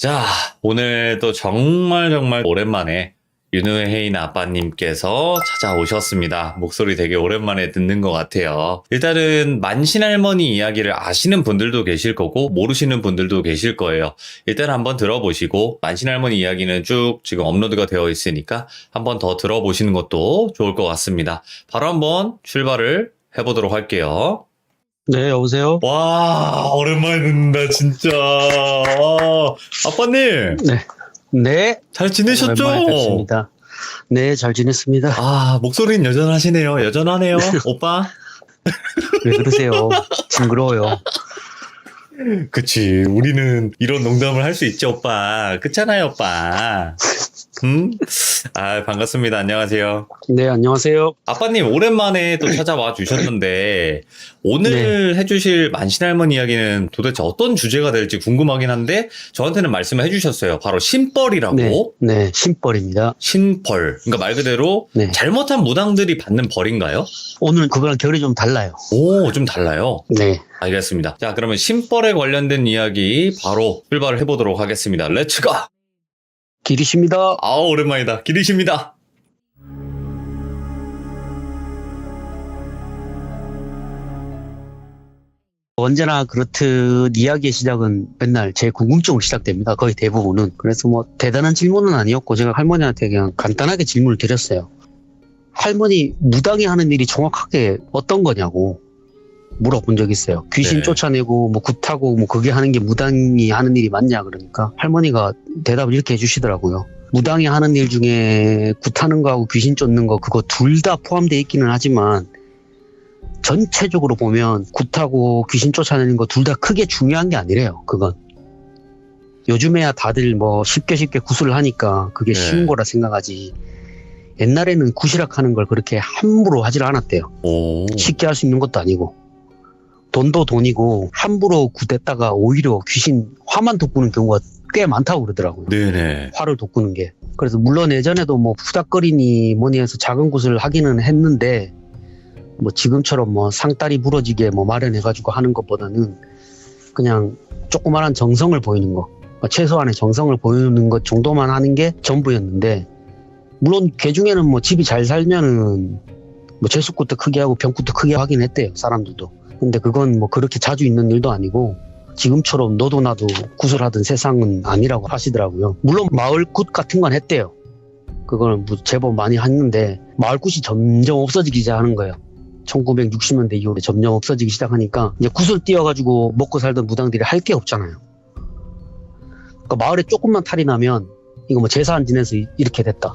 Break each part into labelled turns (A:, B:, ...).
A: 자, 오늘도 정말 오랜만에 윤우혜인 아빠님께서 찾아오셨습니다. 목소리 되게 오랜만에 듣는 것 같아요. 일단은 만신할머니 이야기를 아시는 분들도 계실 거고 모르시는 분들도 계실 거예요. 일단 한번 들어보시고 만신할머니 이야기는 쭉 지금 업로드가 되어 있으니까 한번 더 들어보시는 것도 좋을 것 같습니다. 바로 한번 출발을 해보도록 할게요.
B: 네, 여보세요?
A: 와, 오랜만에 듣는다, 진짜. 와, 아빠님,
B: 네. 네.
A: 잘 지내셨죠?
B: 오랜만에 뵙습니다. 네, 잘 지냈습니다.
A: 아, 목소리는 여전하시네요. 여전하네요, 오빠.
B: 왜 그러세요? 징그러워요.
A: 그치, 우리는 이런 농담을 할 수 있죠, 오빠. 그렇잖아요, 오빠. 아, 반갑습니다. 안녕하세요.
B: 네, 안녕하세요.
A: 아빠님, 오랜만에 또 찾아와 주셨는데, 오늘 해주실 만신할머니 이야기는 도대체 어떤 주제가 될지 궁금하긴 한데, 저한테는 말씀을 해주셨어요. 바로 신벌이라고.
B: 네, 신벌입니다.
A: 신벌. 그러니까 말 그대로
B: 네.
A: 잘못한 무당들이 받는 벌인가요?
B: 오늘 그거랑 결이 좀 달라요.
A: 오, 좀 달라요.
B: 네.
A: 알겠습니다. 자, 그러면 신벌에 관련된 이야기 바로 출발을 해보도록 하겠습니다. 렛츠고!
B: 길이십니다.
A: 아, 오랜만이다. 기리십니다.
B: 언제나 그렇듯 이야기의 시작은 맨날 제 궁금증으로 시작됩니다. 거의 대부분은. 그래서 뭐 대단한 질문은 아니었고 제가 할머니한테 그냥 간단하게 질문을 드렸어요. 할머니, 무당이 하는 일이 정확하게 어떤 거냐고 물어본 적이 있어요. 귀신
A: 네.
B: 쫓아내고 뭐 굿하고 뭐 그게 하는 게 무당이 하는 일이 맞냐 그러니까 할머니가 대답을 이렇게 해주시더라고요. 무당이 하는 일 중에 굿하는 거하고 귀신 쫓는 거 그거 둘 다 포함되어 있기는 하지만 전체적으로 보면 굿하고 귀신 쫓아내는 거 둘 다 크게 중요한 게 아니래요. 그건 요즘에야 다들 뭐 쉽게 굿을 하니까 그게
A: 네.
B: 쉬운 거라 생각하지 옛날에는 굿이락 하는 걸 그렇게 함부로 하질 않았대요.
A: 오.
B: 쉽게 할 수 있는 것도 아니고 돈도 돈이고 함부로 굿했다가 오히려 귀신 화만 돋구는 경우가 꽤 많다고 그러더라고요.
A: 네네.
B: 화를 돋구는 게. 그래서 물론 예전에도 뭐 후닥거리니 뭐니 해서 작은 굿을 하기는 했는데 뭐 지금처럼 뭐 상다리 부러지게 뭐 마련해가지고 하는 것보다는 그냥 조그마한 정성을 보이는 거, 최소한의 정성을 보이는 것 정도만 하는 게 전부였는데 물론 개 중에는 뭐 집이 잘 살면은 뭐 제수굿도 크게 하고 병굿도 크게 하긴 했대요, 사람들도. 근데 그건 뭐 그렇게 자주 있는 일도 아니고 지금처럼 너도 나도 굿을 하던 세상은 아니라고 하시더라고요. 물론 마을굿 같은 건 했대요. 그거는 뭐 제법 많이 했는데 마을굿이 점점 없어지기 시작하는 거예요. 1960년대 이후에 점점 없어지기 시작하니까 이제 굿을 띄워가지고 먹고 살던 무당들이 할 게 없잖아요. 그러니까 마을에 조금만 탈이 나면 이거 뭐 제사 안 지내서 이렇게 됐다,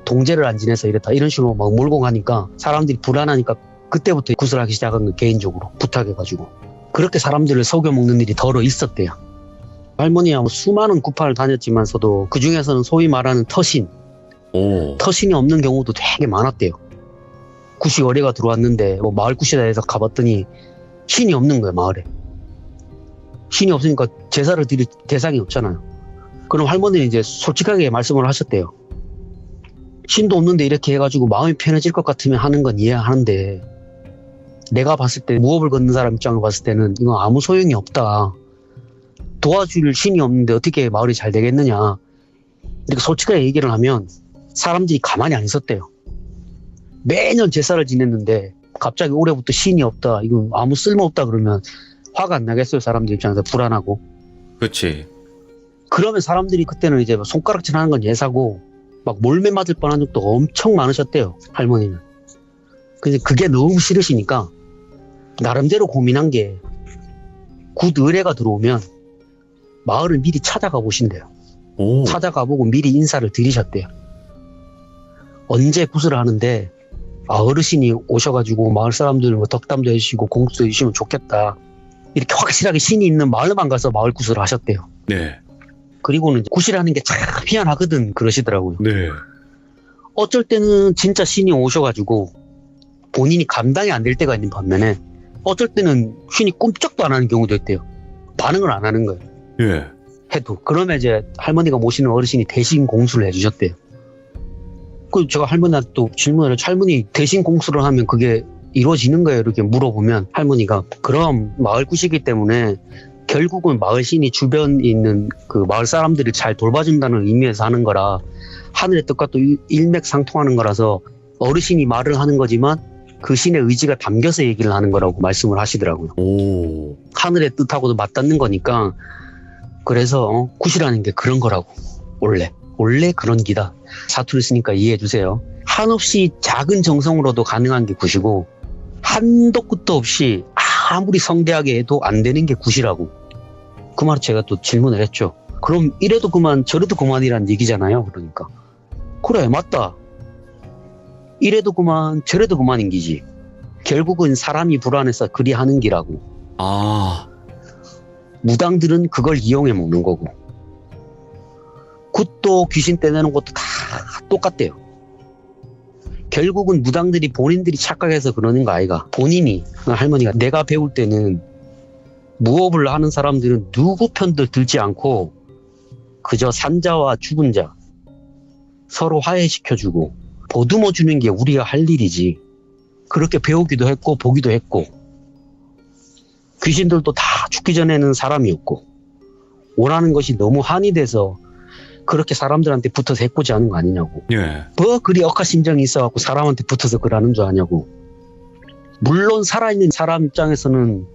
B: 동제를 안 지내서 이랬다, 이런 식으로 막 몰고 가니까 사람들이 불안하니까 그때부터 굿을 하기 시작한 거, 개인적으로 부탁해가지고. 그렇게 사람들을 속여 먹는 일이 덜어 있었대요. 할머니야 뭐 수많은 굿판을 다녔지만서도 그 중에서는 소위 말하는 터신,
A: 오.
B: 터신이 없는 경우도 되게 많았대요. 굿이 의뢰가 들어왔는데 뭐 마을 굿이다 해서 가봤더니 신이 없는 거예요, 마을에. 신이 없으니까 제사를 드릴 대상이 없잖아요. 그럼 할머니는 이제 솔직하게 말씀을 하셨대요. 신도 없는데 이렇게 해가지고 마음이 편해질 것 같으면 하는 건 이해하는데 내가 봤을 때 무업을 걷는 사람 입장을 봤을 때는 이건 아무 소용이 없다. 도와줄 신이 없는데 어떻게 마을이 잘 되겠느냐. 이렇게 솔직하게 얘기를 하면 사람들이 가만히 안 있었대요. 매년 제사를 지냈는데 갑자기 올해부터 신이 없다, 이건 아무 쓸모없다 그러면 화가 안 나겠어요, 사람들 입장에서. 불안하고.
A: 그치.
B: 그러면 사람들이 그때는 이제 손가락질 하는 건 예사고 막 몰매 맞을 뻔한 적도 엄청 많으셨대요, 할머니는. 근데 그게 너무 싫으시니까 나름대로 고민한 게 굿 의뢰가 들어오면 마을을 미리 찾아가 보신대요.
A: 오.
B: 찾아가 보고 미리 인사를 드리셨대요. 언제 굿을 하는데 어르신이 오셔가지고 마을 사람들 뭐 덕담도 해주시고 공수도 해주시면 좋겠다, 이렇게 확실하게 신이 있는 마을만 가서 마을 굿을 하셨대요.
A: 네.
B: 그리고는 굿이라는 게 참 희한하거든 그러시더라고요.
A: 네.
B: 어쩔 때는 진짜 신이 오셔가지고 본인이 감당이 안 될 때가 있는 반면에 어쩔 때는 신이 꼼짝도 안 하는 경우도 있대요. 반응을 안 하는 거예요.
A: 예.
B: 해도. 그러면 이제 할머니가 모시는 어르신이 대신 공수를 해주셨대요. 그 제가 할머니한테 또 질문을 해서 할머니 대신 공수를 하면 그게 이루어지는 거예요? 이렇게 물어보면 할머니가 그럼 마을 굿이기 때문에 결국은 마을 신이 주변에 있는 그 마을 사람들을 잘 돌봐준다는 의미에서 하는 거라 하늘의 뜻과 또 일맥상통하는 거라서 어르신이 말을 하는 거지만 그 신의 의지가 담겨서 얘기를 하는 거라고 말씀을 하시더라고요.
A: 오.
B: 하늘의 뜻하고도 맞닿는 거니까 그래서 굿이라는 게 그런 거라고. 원래 그런 기다. 사투를 쓰니까 이해해 주세요. 한없이 작은 정성으로도 가능한 게 굿이고 한도 끝도 없이 아무리 성대하게 해도 안 되는 게 굿이라고. 그 말을 제가 또 질문을 했죠. 그럼 이래도 그만 저래도 그만이란 얘기잖아요. 그러니까 그래 맞다. 이래도 그만 저래도 그만인 기지. 결국은 사람이 불안해서 그리 하는 기라고.
A: 아.
B: 무당들은 그걸 이용해 먹는 거고 굿도 귀신 떼내는 것도 다 똑같대요. 결국은 무당들이 본인들이 착각해서 그러는 거 아이가. 본인이 할머니가 내가 배울 때는 무업을 하는 사람들은 누구 편도 들지 않고 그저 산자와 죽은 자 서로 화해시켜주고 보듬어 주는 게 우리가 할 일이지. 그렇게 배우기도 했고 보기도 했고 귀신들도 다 죽기 전에는 사람이었고 원하는 것이 너무 한이 돼서 그렇게 사람들한테 붙어서 해코지 하는 거 아니냐고.
A: 예.
B: 뭐 그리 억하심정이 있어갖고 사람한테 붙어서 그러는 줄 아냐고. 물론 살아있는 사람 입장에서는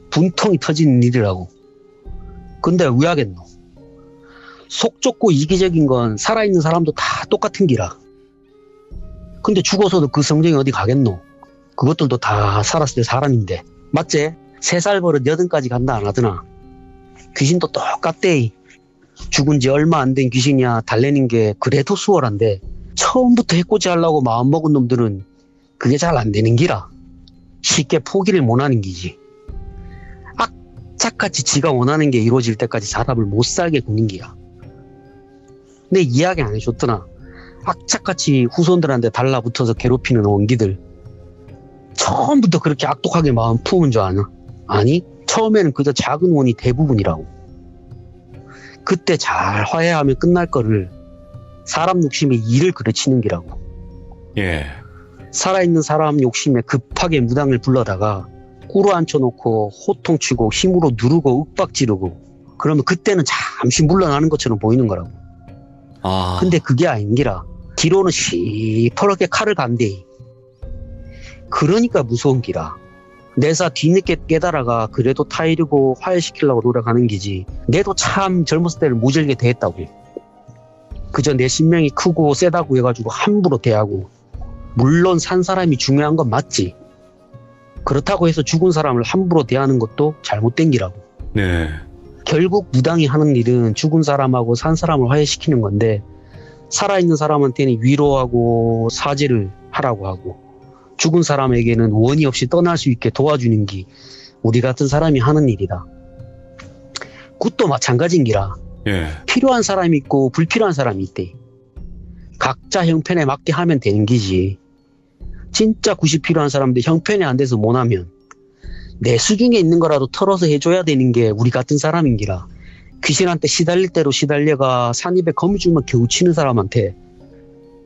B: 분통이 터지는 일이라고. 근데 왜 하겠노? 속 좁고 이기적인 건 살아있는 사람도 다 똑같은 기라. 근데 죽어서도 그 성정이 어디 가겠노? 그것들도 다 살았을 때 사람인데. 맞지? 3살 버릇 80까지 간다 안 하더나. 귀신도 똑같대. 죽은 지 얼마 안 된 귀신이야 달래는 게 그래도 수월한데 처음부터 해코지 하려고 마음먹은 놈들은 그게 잘 안 되는 기라. 쉽게 포기를 못 하는 기지. 악착같이 지가 원하는 게 이루어질 때까지 사람을 못 살게 구는 기야. 내 이야기 안 해줬더나. 악착같이 후손들한테 달라붙어서 괴롭히는 원기들 처음부터 그렇게 악독하게 마음 품은 줄 아나? 아니 처음에는 그저 작은 원이 대부분이라고. 그때 잘 화해하면 끝날 거를 사람 욕심에 일을 그르치는 기라고.
A: 예.
B: 살아있는 사람 욕심에 급하게 무당을 불러다가 꿇어 앉혀놓고 호통치고 힘으로 누르고 윽박지르고 그러면 그때는 잠시 물러나는 것처럼 보이는 거라고.
A: 아.
B: 근데 그게 아닌기라. 뒤로는 시퍼렇게 칼을 간대. 그러니까 무서운 기라. 내사 뒤늦게 깨달아가 그래도 타이르고 화해시키려고 노력하는 기지. 내도 참 젊었을 때를 모질게 대했다고. 그저 내 신명이 크고 세다고 해가지고 함부로 대하고. 물론 산 사람이 중요한 건 맞지. 그렇다고 해서 죽은 사람을 함부로 대하는 것도 잘못된 기라고.
A: 네.
B: 결국 무당이 하는 일은 죽은 사람하고 산 사람을 화해시키는 건데 살아있는 사람한테는 위로하고 사죄를 하라고 하고 죽은 사람에게는 원이 없이 떠날 수 있게 도와주는 게 우리 같은 사람이 하는 일이다. 굿도 마찬가지인 기라.
A: 예.
B: 필요한 사람이 있고 불필요한 사람이 있대. 각자 형편에 맞게 하면 되는 기지. 진짜 굿이 필요한 사람들 형편이 안 돼서 못하면 내 수중에 있는 거라도 털어서 해줘야 되는 게 우리 같은 사람인 기라. 귀신한테 시달릴 대로 시달려가 산입에 거미줄만 겨우 치는 사람한테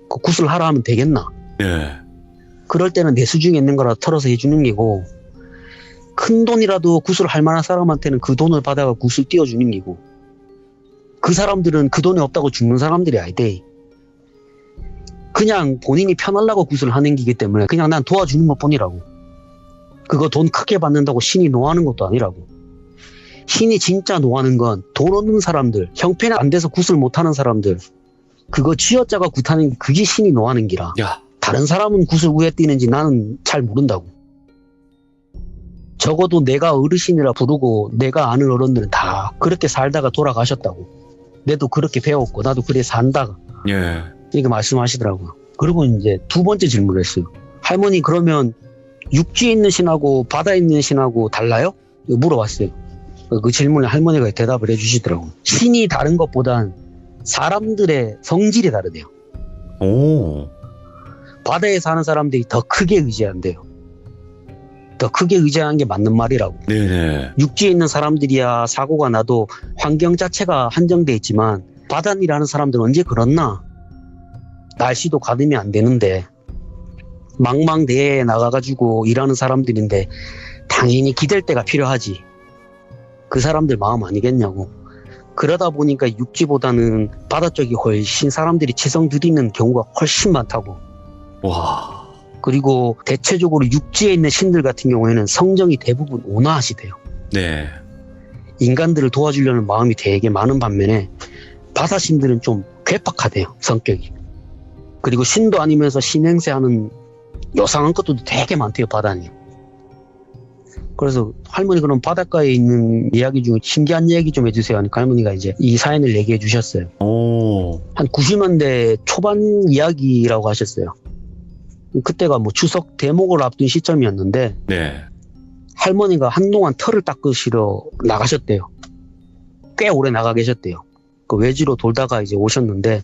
B: 그 굿을 하라 하면 되겠나?
A: 예.
B: 그럴 때는 내 수중에 있는 거라도 털어서 해주는 게고 큰 돈이라도 굿을 할 만한 사람한테는 그 돈을 받아가 굿을 띄워주는 게고 그 사람들은 그 돈이 없다고 죽는 사람들이 아니대. 그냥 본인이 편하려고 굿을 하는 기기 때문에 그냥 난 도와주는 것 뿐이라고. 그거 돈 크게 받는다고 신이 노하는 것도 아니라고. 신이 진짜 노하는 건 돈 없는 사람들, 형편이 안 돼서 굿을 못하는 사람들, 그거 쥐어짜가 굿하는 게 그게 신이 노하는 기라.
A: 야.
B: 다른 사람은 굿을 왜 뛰는지 나는 잘 모른다고. 적어도 내가 어르신이라 부르고 내가 아는 어른들은 다 그렇게 살다가 돌아가셨다고. 내도 그렇게 배웠고 나도 그래 산다가.
A: 예.
B: 이렇게 말씀하시더라고요. 그리고 이제 두 번째 질문을 했어요. 할머니 그러면 육지에 있는 신하고 바다에 있는 신하고 달라요? 물어봤어요. 그 질문에 할머니가 대답을 해주시더라고요. 신이 다른 것보단 사람들의 성질이 다르대요.
A: 오.
B: 바다에 사는 사람들이 더 크게 의지한대요. 더 크게 의지하는 게 맞는 말이라고.
A: 네네.
B: 육지에 있는 사람들이야 사고가 나도 환경 자체가 한정돼 있지만 바다일하는 사람들은 언제 그렇나? 날씨도 가늠이 안 되는데 망망대해에 나가가지고 일하는 사람들인데 당연히 기댈 때가 필요하지. 그 사람들 마음 아니겠냐고. 그러다 보니까 육지보다는 바다 쪽이 훨씬 사람들이 치성 드리는 경우가 훨씬 많다고.
A: 와.
B: 그리고 대체적으로 육지에 있는 신들 같은 경우에는 성정이 대부분 온화하시대요.
A: 네.
B: 인간들을 도와주려는 마음이 되게 많은 반면에 바다 신들은 좀 괴팍하대요, 성격이. 그리고 신도 아니면서 신행세하는 요상한 것도 되게 많대요, 바다는. 그래서 할머니 그럼 바닷가에 있는 이야기 중에 신기한 얘기 좀 해주세요 하니까 할머니가 이제 이 사연을 얘기해 주셨어요.
A: 오.
B: 한 90년대 초반 이야기라고 하셨어요. 그때가 뭐 추석 대목을 앞둔 시점이었는데
A: 네.
B: 할머니가 한동안 털을 닦으시러 나가셨대요. 꽤 오래 나가 계셨대요. 그 외지로 돌다가 이제 오셨는데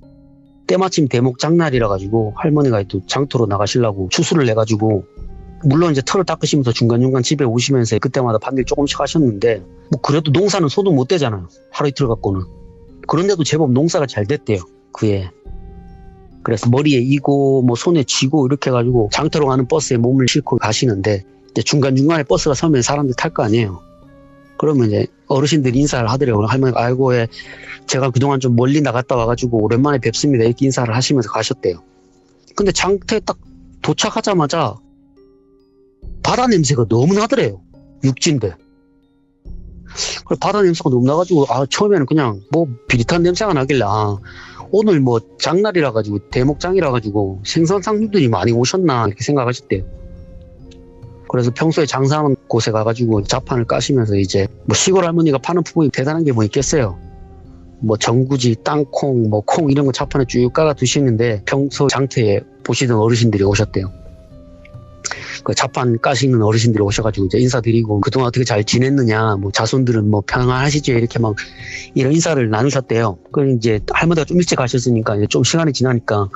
B: 때마침 대목 장날이라 가지고 할머니가 또 장터로 나가시려고 추수를 내가지고 물론 이제 털을 닦으시면서 중간중간 집에 오시면서 그때마다 반일 조금씩 하셨는데 뭐 그래도 농사는 소득 못 되잖아요. 하루 이틀 갖고는. 그런데도 제법 농사가 잘 됐대요. 그해. 그래서 머리에 이고 뭐 손에 쥐고 이렇게 해가지고 장터로 가는 버스에 몸을 싣고 가시는데 이제 중간중간에 버스가 서면 사람들 탈 거 아니에요. 그러면 이제 어르신들이 인사를 하더래요. 할머니가 아이고 예, 제가 그동안 좀 멀리 나갔다 와가지고 오랜만에 뵙습니다. 이렇게 인사를 하시면서 가셨대요. 근데 장터에 딱 도착하자마자 바다 냄새가 너무 나더래요. 육지인데. 바다 냄새가 너무 나가지고 처음에는 그냥 뭐 비릿한 냄새가 나길래 오늘 뭐 장날이라 가지고 대목장이라 가지고 생선 상류들이 많이 오셨나 이렇게 생각하셨대요. 그래서 평소에 장사하는 곳에 가가지고 자판을 까시면서 이제 뭐 시골 할머니가 파는 품목이 대단한 게 뭐 있겠어요. 뭐 전구지, 땅콩, 뭐 콩 이런 거 자판에 쭉 깔아 두시는데 평소 장터에 보시던 어르신들이 오셨대요. 그 자판 까시는 어르신들이 오셔가지고 이제 인사드리고 그동안 어떻게 잘 지냈느냐, 뭐 자손들은 뭐 평안하시죠 이렇게 막 이런 인사를 나누셨대요. 그리고 이제 할머니가 좀 일찍 가셨으니까 이제 좀 시간이 지나니까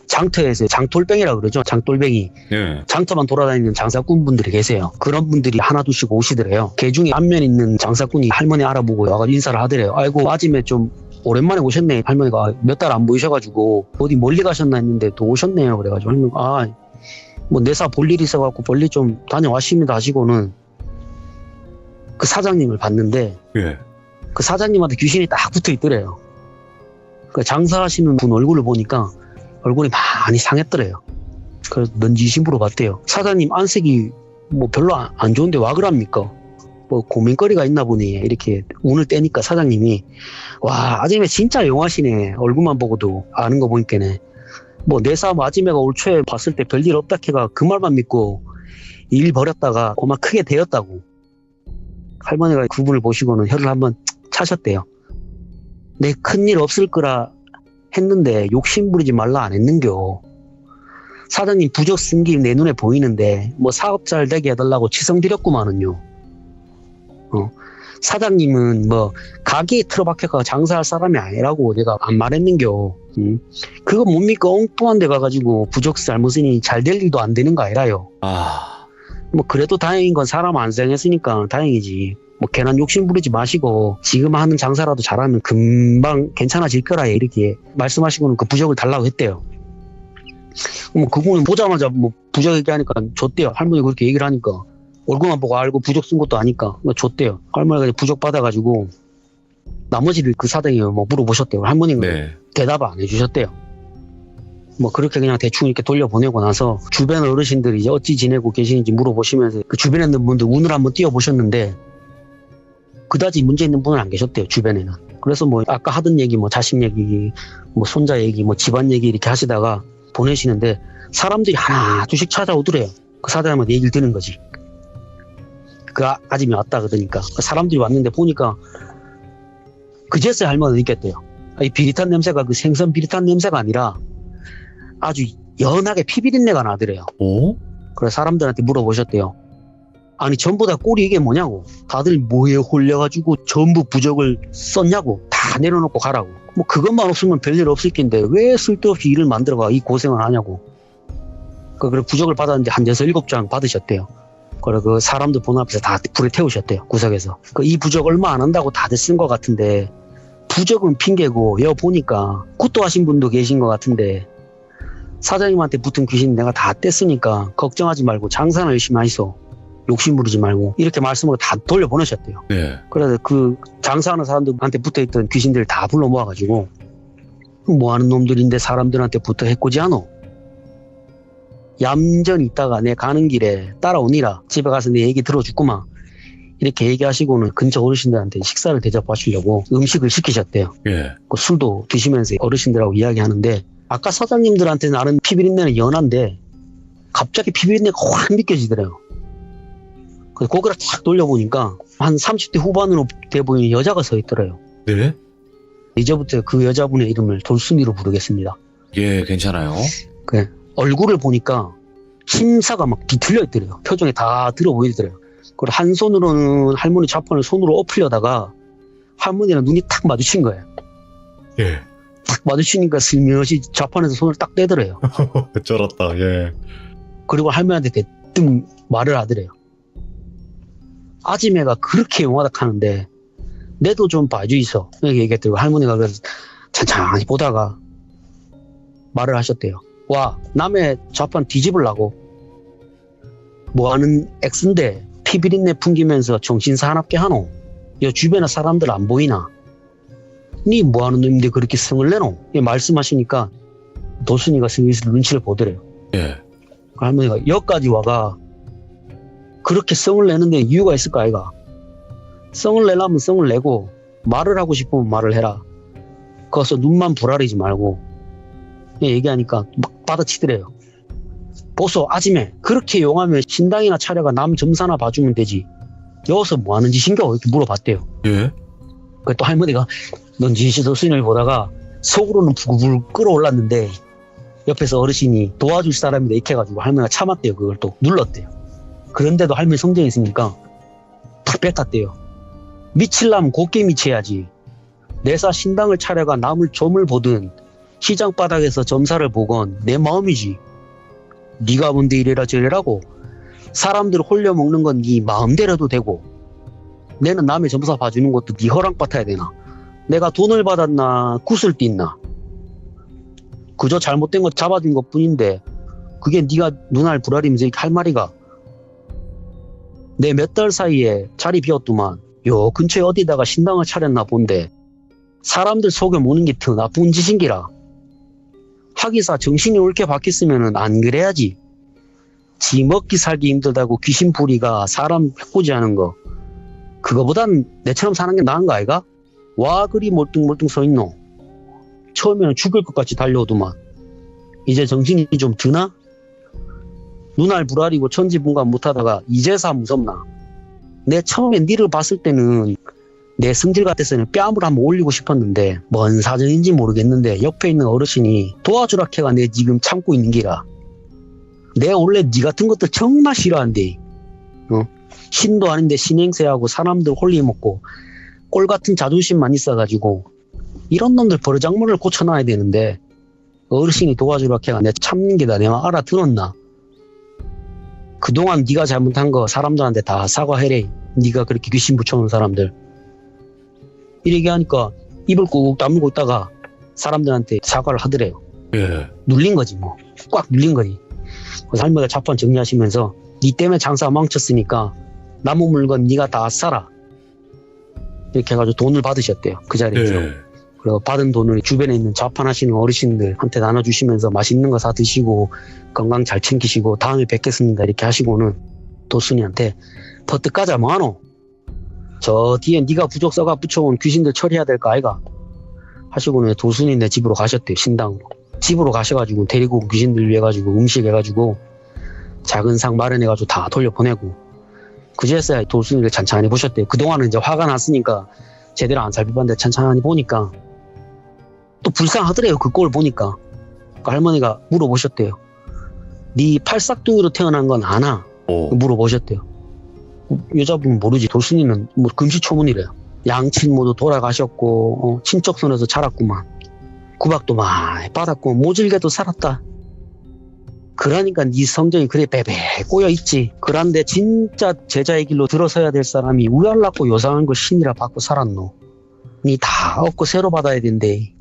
B: 장터에서 장돌뱅이라고 그러죠. 장돌뱅이.
A: 네.
B: 장터만 돌아다니는 장사꾼 분들이 계세요. 그런 분들이 하나둘씩 오시더래요. 그 중에 안면 있는 장사꾼이 할머니 알아보고 와가지고 인사를 하더래요. 아이고 아침에 좀 오랜만에 오셨네. 할머니가 몇 달 안 보이셔가지고 어디 멀리 가셨나 했는데 또 오셨네요. 그래가지고 할머니가 뭐 내사 볼 일이 있어갖고 멀리 좀 다녀왔습니다 하시고는 그 사장님을 봤는데
A: 예.
B: 그 사장님한테 귀신이 딱 붙어 있더래요. 그 장사하시는 분 얼굴을 보니까 얼굴이 많이 상했더래요. 그래서 넌지시 물어봤대요. 사장님 안색이 뭐 별로 안 좋은데 와 그럽니까? 뭐 고민거리가 있나 보네. 이렇게 운을 떼니까 사장님이 와 아침에 진짜 영화시네. 얼굴만 보고도 아는 거 보니까네. 뭐 내사 아침에가 올 초에 봤을 때 별일 없다 캐가 그 말만 믿고 일 벌였다가 고마 크게 되었다고. 할머니가 그분을 보시고는 혀를 한번 차셨대요. 내 큰일 없을 거라 했는데 욕심 부리지 말라 안 했는겨. 사장님 부적 쓴 길 내 눈에 보이는데 뭐 사업 잘 되게 해달라고 치성 드렸구만은요. 사장님은 뭐 가게에 틀어박혀가 장사할 사람이 아니라고 내가 안 말했는겨. 그거 뭡니까 엉뚱한 데 가가지고 부적 잘못으니 잘 될 일도 안 되는 거 아니라요. 뭐 그래도 다행인 건 사람 안 생했으니까 다행이지. 뭐 괜한 욕심 부리지 마시고 지금 하는 장사라도 잘하면 금방 괜찮아질 거라 이렇게 말씀하시고는 그 부적을 달라고 했대요. 뭐 그분은 보자마자 뭐 부적 얘기하니까 줬대요. 할머니 그렇게 얘기를 하니까 얼굴만 보고 알고 부적 쓴 것도 아니까 줬대요. 할머니가 부적 받아가지고 나머지를 그 사장이 뭐 물어보셨대요. 할머니는
A: 네.
B: 대답을 안 해주셨대요. 뭐 그렇게 그냥 대충 이렇게 돌려보내고 나서 주변 어르신들이 이제 어찌 지내고 계시는지 물어보시면서 그 주변에 있는 분들 운을 한번 띄워보셨는데 그다지 문제 있는 분은 안 계셨대요. 주변에는. 그래서 뭐 아까 하던 얘기 뭐 자식 얘기 뭐 손자 얘기 뭐 집안 얘기 이렇게 하시다가 보내시는데 사람들이 하나 둘씩 찾아오더래요. 그 사장님한테 얘기를 듣는 거지. 그 아침에 왔다 그러니까 그 사람들이 왔는데 보니까 그제서야 할머니는 느꼈대요. 이 비릿한 냄새가 그 생선 비릿한 냄새가 아니라 아주 연하게 피비린내가 나더래요.
A: 오?
B: 그래서 사람들한테 물어보셨대요. 아니 전부 다 꼴이 이게 뭐냐고. 다들 뭐에 홀려가지고 전부 부적을 썼냐고. 다 내려놓고 가라고. 뭐 그것만 없으면 별일 없을 낀데 왜 쓸데없이 일을 만들어가 이 고생을 하냐고. 그래 부적을 받았는데 한 6, 7장 받으셨대요. 그래 그 사람들 본 앞에서 다 불에 태우셨대요. 구석에서. 이 부적 얼마 안 한다고 다들 쓴 것 같은데 부적은 핑계고 여 보니까 굿도하신 분도 계신 것 같은데 사장님한테 붙은 귀신 내가 다 뗐으니까 걱정하지 말고 장사나 열심히 하시소. 욕심 부리지 말고 이렇게 말씀을 다 돌려보내셨대요.
A: 네.
B: 그래서 그 장사하는 사람들한테 붙어있던 귀신들 다 불러 모아가지고 뭐하는 놈들인데 사람들한테 붙어 해코지 않어. 얌전히 있다가 내 가는 길에 따라오니라. 집에 가서 내 얘기 들어주구만. 이렇게 얘기하시고는 근처 어르신들한테 식사를 대접하시려고 음식을 시키셨대요.
A: 예.
B: 그 술도 드시면서 어르신들하고 이야기하는데 아까 사장님들한테 나는 피비린내는 연한데 갑자기 피비린내가 확 느껴지더래요. 그래서 고개를 탁 돌려보니까 한 30대 후반으로 돼 보이는 여자가 서 있더래요.
A: 네?
B: 이제부터 그 여자분의 이름을 돌순이로 부르겠습니다.
A: 예, 괜찮아요.
B: 그 얼굴을 보니까 심사가 막 뒤틀려 있더래요. 표정이 다 들어 보이더래요. 그리고 한 손으로는 할머니 좌판을 손으로 엎으려다가 할머니랑 눈이 탁 마주친 거예요.
A: 예.
B: 딱 마주치니까 슬며시 좌판에서 손을 딱 떼더래요.
A: 쩔었다, 예.
B: 그리고 할머니한테 대뜸 말을 하더래요. 아지매가 그렇게 용하다 하는데 내도 좀 봐주 있어. 이렇게 얘기했더니 할머니가 그래서 천천히 보다가 말을 하셨대요. 와, 남의 좌판 뒤집으려고 뭐하는 엑스인데 피비린내 풍기면서 정신 사납게 하노? 여 주변에 사람들 안 보이나? 니 뭐하는 놈인데 그렇게 성을 내노? 말씀하시니까 도순이가 슬슬 눈치를 보더래요.
A: 예.
B: 할머니가 여기까지 와가 그렇게 성을 내는데 이유가 있을까 아이가? 성을 내려면 성을 내고 말을 하고 싶으면 말을 해라. 거기서 눈만 부라리지 말고 얘기하니까 막 받아치더래요. 보소 아지매 그렇게 용하면 신당이나 차려가 남 점사나 봐주면 되지. 여기서 뭐하는 짓인겨? 이렇게 물어봤대요.
A: 예.
B: 또 할머니가 넌 진시도 스님을 보다가 속으로는 부글부글 끓어올랐는데 옆에서 어르신이 도와줄 사람이다 이렇게 해가지고 할머니가 참았대요. 그걸 또 눌렀대요. 그런데도 할머니 성정이 있으니까 탁 뱉었대요. 미칠라면 곱게 미쳐야지. 내사 신당을 차려가 남을 점을 보든 시장 바닥에서 점사를 보건 내 마음이지. 네가 뭔데 이래라 저래라고. 사람들 홀려 먹는 건 네 마음대로도 되고 내는 남의 점사 봐주는 것도 네 허락 받아야 되나. 내가 돈을 받았나 굿을 띈나. 그저 잘못된 거 잡아준 것 뿐인데 그게 네가 눈알 부라리면서 이렇게 할 말이가. 내 몇 달 사이에 자리 비었더만 요 근처에 어디다가 신당을 차렸나 본데 사람들 속여 모는 게 더 나쁜 짓인기라. 하기사 정신이 옳게 바뀌었으면 안 그래야지. 지 먹기 살기 힘들다고 귀신 부리가 사람 해코지하는 거 그거보단 내처럼 사는 게 나은 거 아이가? 와 그리 멀뚱멀뚱 서 있노. 처음에는 죽을 것 같이 달려오더만 이제 정신이 좀 드나? 눈알 부라리고 천지분간 못하다가 이제사 무섭나. 내 처음에 니를 봤을 때는 내 성질 같아서는 뺨을 한번 올리고 싶었는데 뭔 사정인지 모르겠는데 옆에 있는 어르신이 도와주라 캐가 내 지금 참고 있는 기라. 내 원래 니 같은 것도 정말 싫어한대. 신도 아닌데 신행세하고 사람들 홀리먹고 꼴 같은 자존심만 있어가지고 이런 놈들 버르장물을 고쳐놔야 되는데 어르신이 도와주라 캐가 내 참는 게다 내가 알아들었나. 그동안 네가 잘못한 거 사람들한테 다 사과해래. 네가 그렇게 귀신 붙여놓은 사람들. 이렇게 하니까 입을 꾹 다물고 있다가 사람들한테 사과를 하더래요.
A: 예.
B: 눌린 거지 뭐. 꽉 눌린 거지. 그래서 할머니가 자판 정리하시면서 네 때문에 장사 망쳤으니까 남은 물건 네가 다 사라. 이렇게 해가지고 돈을 받으셨대요. 그 자리에서.
A: 예.
B: 그리고 받은 돈을 주변에 있는 자판하시는 어르신들한테 나눠주시면서 맛있는 거 사 드시고 건강 잘 챙기시고 다음에 뵙겠습니다 이렇게 하시고는 도순이한테 버뜩 가자 뭐하노? 저 뒤에 네가 부적 써가 붙여온 귀신들 처리해야 될 거 아이가? 하시고는 도순이 내 집으로 가셨대요. 신당으로. 집으로 가셔가지고 데리고 온 귀신들 위해 가지고 음식 해가지고 작은 상 마련해가지고 다 돌려보내고 그제서야 도순이를 찬찬히 보셨대요. 그동안은 이제 화가 났으니까 제대로 안 살펴봤는데 찬찬히 보니까 또 불쌍하더래요. 그 꼴을 보니까. 그 할머니가 물어보셨대요. 네 팔싹둥이로 태어난 건 아나?
A: 오.
B: 물어보셨대요. 여자분은 모르지. 돌순이는 뭐 금시초문이래요. 양친 모두 돌아가셨고 친척선에서 자랐구만. 구박도 많이 받았고 모질게도 살았다. 그러니까 네 성정이 그래 베베 꼬여있지. 그런데 진짜 제자의 길로 들어서야 될 사람이 우열났고 요상한 걸 신이라 받고 살았노. 니 다 얻고 새로 받아야 된대.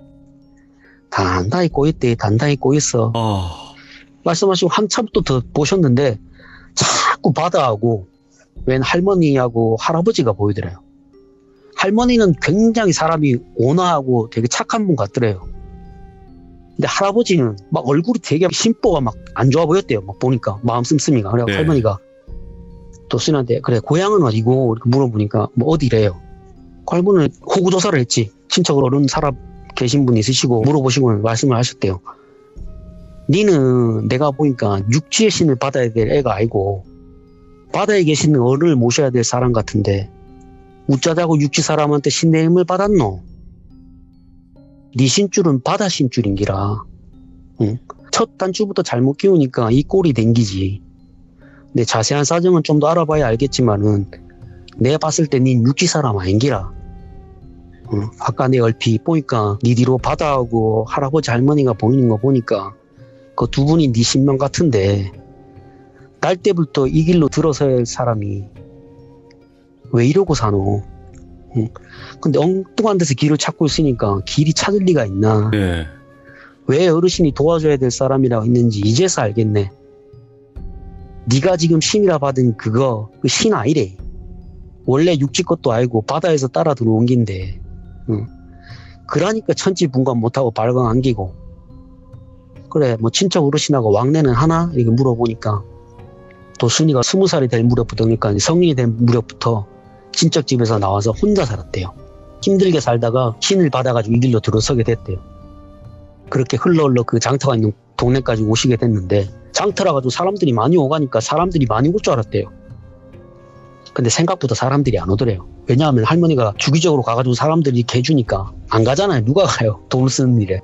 B: 단단히 꼬였대. 단단히 꼬였어. 말씀하시고 한참 또 더 보셨는데 자꾸 받아하고 웬 할머니하고 할아버지가 보이더래요. 할머니는 굉장히 사람이 온화하고 되게 착한 분 같더래요. 근데 할아버지는 막 얼굴이 되게 심보가 막 안 좋아 보였대요. 막 보니까 마음 씀씀이가. 그래서
A: 네.
B: 할머니가 도순이한테 그래 고향은 어디고 이렇게 물어보니까 뭐 어디래요. 그 할머니는 호구조사를 했지. 친척으로 어른 살아 계신 분 있으시고 물어보시고 말씀을 하셨대요. 니는 내가 보니까 육지의 신을 받아야 될 애가 아니고 바다에 계시는 어른을 모셔야 될 사람 같은데 우짜자고 육지 사람한테 신의 힘을 받았노? 네 신줄은 바다 신줄인기라. 응? 첫 단추부터 잘못 끼우니까 이 꼴이 댕기지. 내 자세한 사정은 좀 더 알아봐야 알겠지만은 내가 봤을 때 닌 육지 사람 아닌기라. 응? 아까 내 얼핏 보니까 네 뒤로 바다하고 할아버지 할머니가 보이는 거 보니까 그 두 분이 네 신명 같은데 날 때부터 이 길로 들어서야 할 사람이 왜 이러고 사노? 응? 근데 엉뚱한 데서 길을 찾고 있으니까 길이 찾을 리가 있나?
A: 네.
B: 왜 어르신이 도와줘야 될 사람이라고 했는지 이제서 알겠네. 네가 지금 신이라 받은 그거 그 신 아니래. 원래 육지 것도 알고 바다에서 따라 들어온 긴데. 응. 그러니까 천지분간 못하고 발광 안기고. 그래 뭐 친척 어르신하고 왕래는 하나? 이렇게 물어보니까 도순이가 20살이 될 무렵부터 그러니까 성인이 된 무렵부터 친척집에서 나와서 혼자 살았대요. 힘들게 살다가 신을 받아가지고 이 길로 들어서게 됐대요. 그렇게 흘러 그 장터가 있는 동네까지 오시게 됐는데 장터라 가지고 사람들이 많이 오가니까 사람들이 많이 올 줄 알았대요. 근데 생각보다 사람들이 안 오더래요. 왜냐하면 할머니가 주기적으로 가가지고 사람들이 이렇게 해주니까 안 가잖아요. 누가 가요? 돈을 쓰는 일에.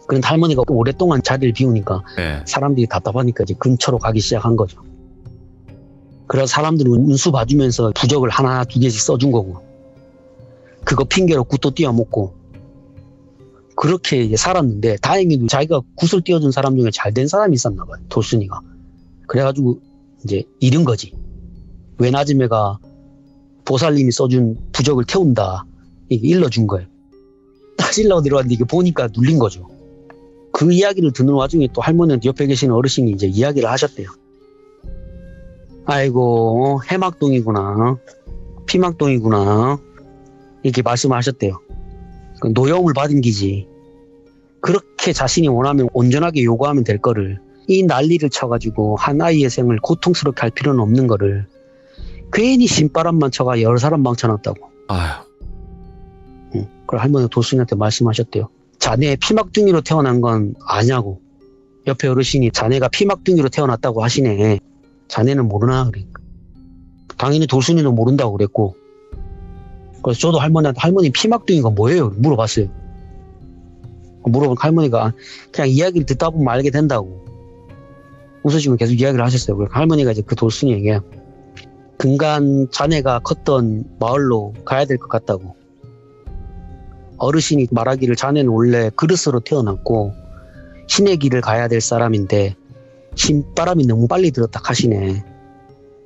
B: 그런데 할머니가 오랫동안 자리를 비우니까
A: 네.
B: 사람들이 답답하니까 이제 근처로 가기 시작한 거죠. 그래서 사람들은 운수 봐주면서 부적을 하나 두 개씩 써준 거고 그거 핑계로 굿도 띄워먹고 그렇게 이제 살았는데 다행히도 자기가 굿을 띄워준 사람 중에 잘된 사람이 있었나 봐요. 돌순이가. 그래가지고 이제 잃은 거지. 웬 아줌매가 보살님이 써준 부적을 태운다. 이게 일러준 거예요. 따지려고 내려왔는데 이게 보니까 눌린 거죠. 그 이야기를 듣는 와중에 또 할머니한테 옆에 계시는 어르신이 이제 이야기를 하셨대요. 아이고 해막동이구나. 피막동이구나. 이렇게 말씀하셨대요. 노여움을 받은 기지. 그렇게 자신이 원하면 온전하게 요구하면 될 거를 이 난리를 쳐가지고 한 아이의 생을 고통스럽게 할 필요는 없는 거를 괜히 신바람만 쳐가 여러 사람 망쳐놨다고.
A: 아휴.
B: 응. 그걸 할머니가 도순이한테 말씀하셨대요. 자네 피막둥이로 태어난 건 아냐고. 옆에 어르신이 자네가 피막둥이로 태어났다고 하시네. 자네는 모르나? 그러니까. 당연히 돌순이는 모른다고 그랬고 그래서 저도 할머니한테 할머니 피막둥이가 뭐예요? 물어봤어요. 물어보니까 할머니가 그냥 이야기를 듣다 보면 알게 된다고 웃으시면 계속 이야기를 하셨어요. 그래서 할머니가 이제 그 돌순이에게 근간 자네가 컸던 마을로 가야 될 것 같다고. 어르신이 말하기를 자네는 원래 그릇으로 태어났고 신의 길을 가야 될 사람인데 신바람이 너무 빨리 들었다 하시네.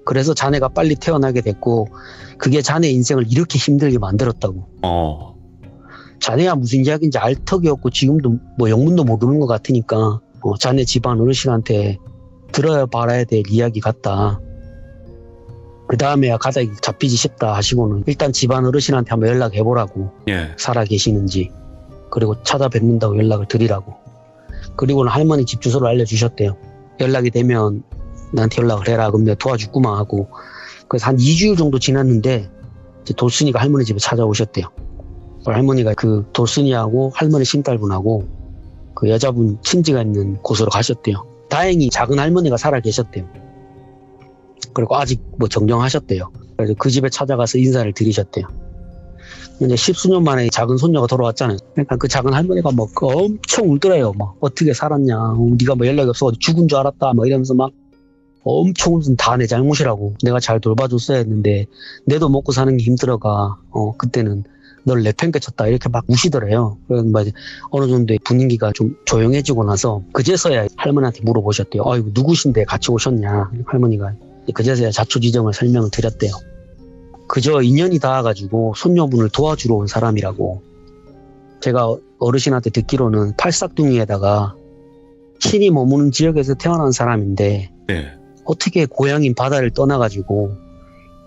B: 그래서 자네가 빨리 태어나게 됐고 그게 자네 인생을 이렇게 힘들게 만들었다고. 자네야 무슨 이야기인지 알 턱이 없고 지금도 뭐 영문도 모르는 것 같으니까 자네 집안 어르신한테 들어야 말아야 될 이야기 같다. 그 다음에야 가닥이 잡히지 싶다 하시고는 일단 집안 어르신한테 한번 연락해보라고.
A: 예.
B: 살아 계시는지 그리고 찾아뵙는다고 연락을 드리라고. 그리고는 할머니 집 주소를 알려주셨대요. 연락이 되면 나한테 연락을 해라. 그럼 내가 도와줄구만 하고. 그래서 한 2주일 정도 지났는데 이제 돌순이가 할머니 집에 찾아오셨대요. 할머니가 그 돌순이하고 할머니 신딸분하고 그 여자분 친지가 있는 곳으로 가셨대요. 다행히 작은 할머니가 살아 계셨대요. 그리고 아직 뭐 정정하셨대요. 그래서 그 집에 찾아가서 인사를 드리셨대요. 이제 10수년 만에 작은 손녀가 돌아왔잖아요. 그러니까 그 작은 할머니가 막 엄청 울더래요. 막 어떻게 살았냐. 네가 뭐 연락이 없어 죽은 줄 알았다. 막 이러면서 막 엄청 무슨 다 내 잘못이라고. 내가 잘 돌봐줬어야 했는데 내도 먹고 사는 게 힘들어가. 그때는 널 내팽개쳤다. 이렇게 막 우시더래요. 그래서 막 어느 정도 분위기가 좀 조용해지고 나서 그제서야 할머니한테 물어보셨대요. 아이고 누구신데 같이 오셨냐. 할머니가 그제서야 자초지정을 설명을 드렸대요. 그저 인연이 닿아가지고 손녀분을 도와주러 온 사람이라고. 제가 어르신한테 듣기로는 팔싹둥이에다가 신이 머무는 지역에서 태어난 사람인데
A: 네.
B: 어떻게 고향인 바다를 떠나가지고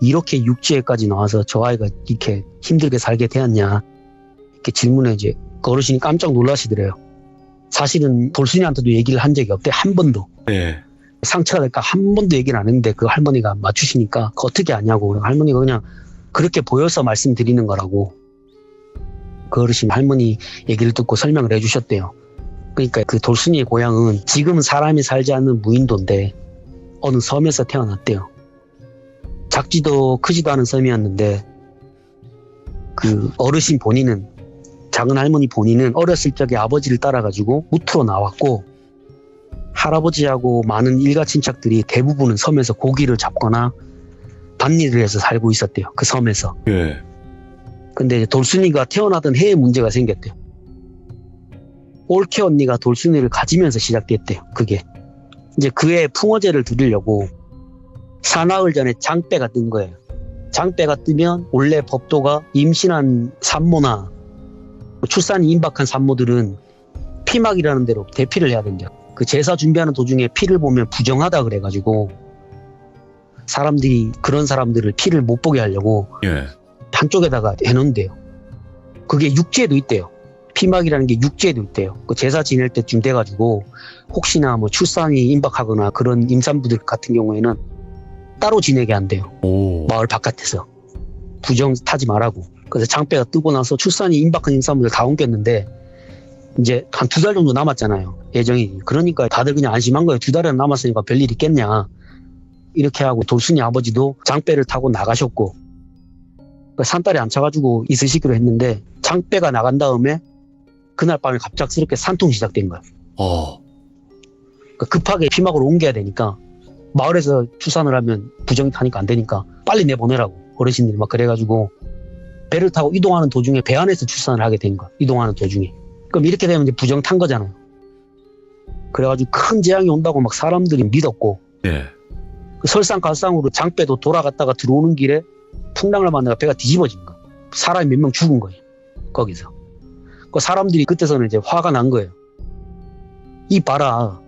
B: 이렇게 육지에까지 나와서 저 아이가 이렇게 힘들게 살게 되었냐 이렇게 질문에 이제 그 어르신이 깜짝 놀라시더래요. 사실은 돌순이한테도 얘기를 한 적이 없대. 한 번도.
A: 네.
B: 상처가 될까 한 번도 얘기를 안 했는데 그 할머니가 맞추시니까 그거 어떻게 아냐고. 할머니가 그냥 그렇게 보여서 말씀드리는 거라고. 그 어르신 할머니 얘기를 듣고 설명을 해주셨대요. 그러니까 그 돌순이의 고향은 지금은 사람이 살지 않는 무인도인데 어느 섬에서 태어났대요. 작지도 크지도 않은 섬이었는데 그 어르신 본인은 작은 할머니 본인은 어렸을 적에 아버지를 따라가지고 무트로 나왔고 할아버지하고 많은 일가 친척들이 대부분은 섬에서 고기를 잡거나 밭일을 해서 살고 있었대요. 그 섬에서.
A: 예.
B: 근데 돌순이가 태어나던 해에 문제가 생겼대요. 올케 언니가 돌순이를 가지면서 시작됐대요. 그게. 이제 그해 풍어제를 드리려고 사나흘 전에 장빼가 뜬 거예요. 장빼가 뜨면 원래 법도가 임신한 산모나 출산이 임박한 산모들은 피막이라는 데로 대피를 해야 된대요. 그 제사 준비하는 도중에 피를 보면 부정하다 그래가지고 사람들이 그런 사람들을 피를 못 보게 하려고
A: 예.
B: 한쪽에다가 해놓은대요. 그게 육지에도 있대요. 피막이라는 게 육지에도 있대요. 그 제사 지낼 때쯤 돼가지고 혹시나 뭐 출산이 임박하거나 그런 임산부들 같은 경우에는 따로 지내게 한대요.
A: 오.
B: 마을 바깥에서. 부정 타지 말라고. 그래서 장빼가 뜨고 나서 출산이 임박한 임산부들 다 옮겼는데 이제 한 2달 정도 남았잖아요. 예정이. 그러니까 다들 그냥 안심한 거예요. 2달이나 남았으니까 별일 있겠냐. 이렇게 하고 돌순이 아버지도 장빼를 타고 나가셨고 산딸이 안 차가지고 있으시기로 했는데 장빼가 나간 다음에 그날 밤에 갑작스럽게 산통이 시작된 거예요. 그러니까 급하게 피막으로 옮겨야 되니까 마을에서 출산을 하면 부정이 타니까 안 되니까 빨리 내보내라고 어르신들이 막 그래가지고 배를 타고 이동하는 도중에 배 안에서 출산을 하게 된 거야. 이동하는 도중에. 그럼 이렇게 되면 이제 부정 탄 거잖아요. 그래가지고 큰 재앙이 온다고 막 사람들이 믿었고
A: 예.
B: 그 설상갈상으로 장빼도 돌아갔다가 들어오는 길에 풍랑을 만나가 배가 뒤집어진 거야. 사람이 몇 명 죽은 거예요. 거기서. 그 사람들이 그때서는 이제 화가 난 거예요. 이 봐라.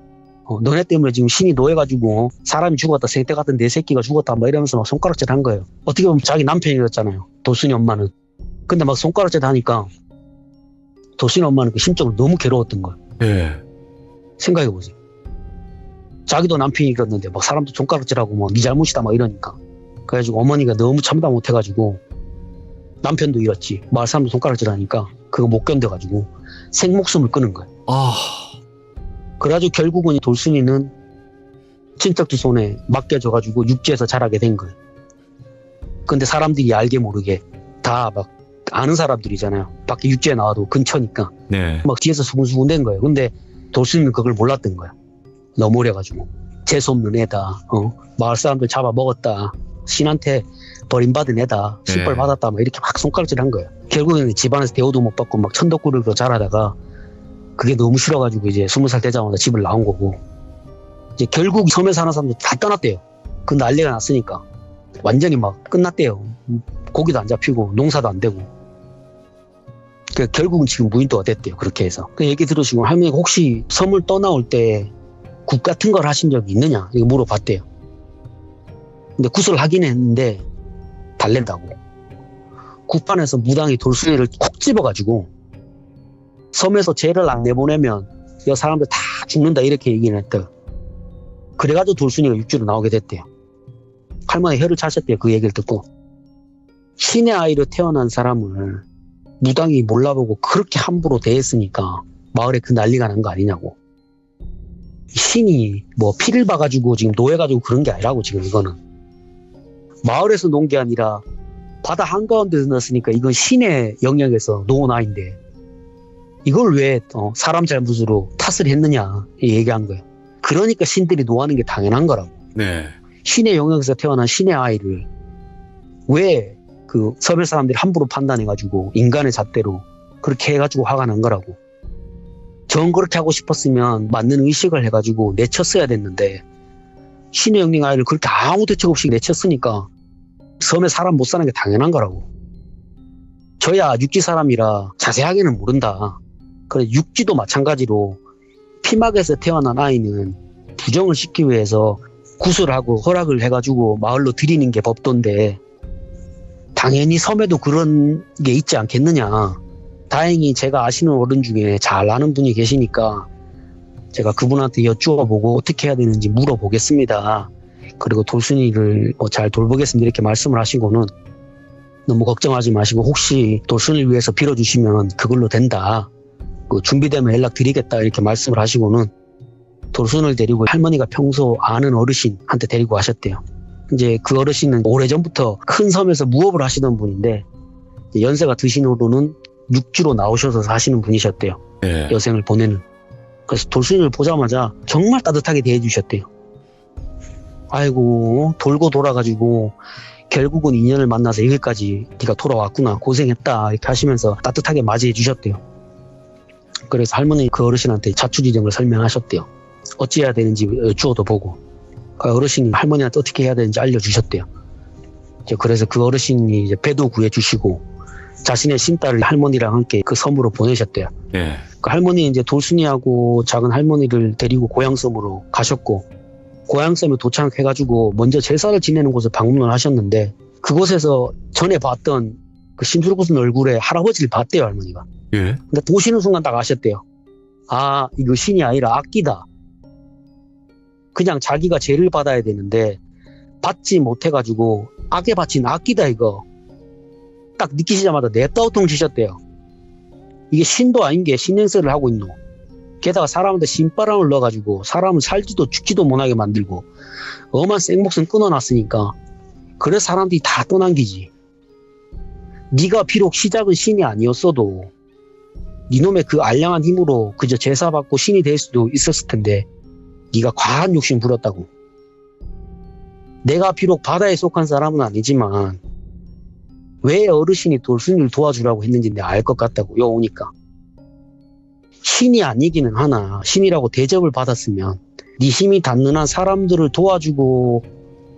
B: 너네 때문에 지금 신이 노해가지고 사람이 죽었다, 생태 같은 내 새끼가 죽었다 막 이러면서 막 손가락질 한 거예요. 어떻게 보면 자기 남편이었잖아요. 돌순이 엄마는. 근데 막 손가락질 하니까 돌순이 엄마는 그 심적으로 너무 괴로웠던 거예요.
A: 예.
B: 생각해보세요. 자기도 남편이었는데 막 사람도 손가락질하고 뭐 네 잘못이다 막 이러니까. 그래가지고 어머니가 너무 참다 못해가지고 남편도 잃었지. 마을 사람도 손가락질 하니까 그거 못 견뎌가지고 생목숨을 끊은 거예요. 그래가지고 결국은 돌순이는 친척들 손에 맡겨져가지고 육지에서 자라게 된 거예요. 근데 사람들이 알게 모르게 다 막 아는 사람들이잖아요. 밖에 육지에 나와도 근처니까.
A: 네.
B: 막 뒤에서 수군수군 된 거예요. 근데 돌순이는 그걸 몰랐던 거야. 너무 어려가지고. 재수없는 애다. 마을 사람들 잡아먹었다. 신한테 버림받은 애다. 신벌
A: 네.
B: 받았다. 막 이렇게 막 손가락질 한 거예요. 결국에는 집안에서 대우도 못 받고 막 천덕꾸러기로 자라다가 그게 너무 싫어가지고 이제 20살 되자마자 집을 나온 거고. 이제 결국 섬에 사는 사람들 다 떠났대요. 그 난리가 났으니까. 완전히 막 끝났대요. 고기도 안 잡히고 농사도 안 되고. 결국은 지금 무인도가 됐대요. 그렇게 해서. 그 얘기 들으시고 할머니가 혹시 섬을 떠나올 때 국 같은 걸 하신 적이 있느냐 이거 물어봤대요. 근데 굿을 하긴 했는데 달랜다고. 국판에서 무당이 돌순이를 콕 집어가지고 섬에서 죄를 안 내보내면 이 사람들 다 죽는다 이렇게 얘기를 했대요. 그래가지고 돌순이가 육지로 나오게 됐대요. 할머니 혀를 차셨대요. 그 얘기를 듣고. 신의 아이로 태어난 사람을 무당이 몰라보고 그렇게 함부로 대했으니까 마을에 그 난리가 난 거 아니냐고. 신이 뭐 피를 봐가지고 지금 노해가지고 그런 게 아니라고 지금 이거는. 마을에서 놓은 게 아니라 바다 한가운데서 넣었으니까 이건 신의 영역에서 놓은 아이인데 이걸 왜 사람 잘못으로 탓을 했느냐 얘기한 거예요. 그러니까 신들이 노하는 게 당연한 거라고.
A: 네.
B: 신의 영역에서 태어난 신의 아이를 왜 그 섬의 사람들이 함부로 판단해가지고 인간의 잣대로 그렇게 해가지고 화가 난 거라고. 전 그렇게 하고 싶었으면 맞는 의식을 해가지고 내쳤어야 됐는데 신의 영역 아이를 그렇게 아무 대책 없이 내쳤으니까 섬에 사람 못 사는 게 당연한 거라고. 저야 육지 사람이라 자세하게는 모른다. 그래 육지도 마찬가지로 피막에서 태어난 아이는 부정을 시키기 위해서 구슬하고 허락을 해가지고 마을로 들이는 게 법도인데 당연히 섬에도 그런 게 있지 않겠느냐. 다행히 제가 아시는 어른 중에 잘 아는 분이 계시니까 제가 그분한테 여쭈어보고 어떻게 해야 되는지 물어보겠습니다. 그리고 돌순이를 잘 돌보겠습니다. 이렇게 말씀을 하시고는 너무 걱정하지 마시고 혹시 돌순이를 위해서 빌어주시면 그걸로 된다. 준비되면 연락드리겠다. 이렇게 말씀을 하시고는 돌순을 데리고 할머니가 평소 아는 어르신한테 데리고 가셨대요. 이제 그 어르신은 오래전부터 큰 섬에서 무업을 하시던 분인데 연세가 드신 후로는 육지로 나오셔서 사시는 분이셨대요.
A: 네.
B: 여생을 보내는. 그래서 돌순이를 보자마자 정말 따뜻하게 대해주셨대요. 아이고 돌고 돌아가지고 결국은 인연을 만나서 여기까지 네가 돌아왔구나 고생했다 이렇게 하시면서 따뜻하게 맞이해 주셨대요. 그래서 할머니 그 어르신한테 자초지정을 설명하셨대요. 어찌해야 되는지 여쭈어도 보고 그 어르신이 할머니한테 어떻게 해야 되는지 알려주셨대요. 그래서 그 어르신이 이제 배도 구해주시고 자신의 신딸을 할머니랑 함께 그 섬으로 보내셨대요.
A: 네.
B: 그 할머니 이제 돌순이하고 작은 할머니를 데리고 고향섬으로 가셨고 고향섬에 도착해가지고 먼저 제사를 지내는 곳을 방문을 하셨는데 그곳에서 전에 봤던 그 심술궂은 얼굴의 할아버지를 봤대요 할머니가.
A: 예.
B: 근데 보시는 순간 딱 아셨대요. 아 이거 신이 아니라 악기다. 그냥 자기가 죄를 받아야 되는데 받지 못해가지고 악에 바친 악기다 이거. 딱 느끼시자마자 냅다우통 치셨대요. 이게 신도 아닌 게 신행세를 하고 있노. 게다가 사람한테 신바람을 넣어가지고 사람을 살지도 죽지도 못하게 만들고 엄한 생목숨 끊어놨으니까 그래서 사람들이 다 떠남기지. 네가 비록 시작은 신이 아니었어도 네놈의 그 알량한 힘으로 그저 제사받고 신이 될 수도 있었을 텐데 네가 과한 욕심 부렸다고. 내가 비록 바다에 속한 사람은 아니지만 왜 어르신이 돌순이를 도와주라고 했는지 내가 알 것 같다고. 요 오니까 신이 아니기는 하나 신이라고 대접을 받았으면 네 힘이 닿는 한 사람들을 도와주고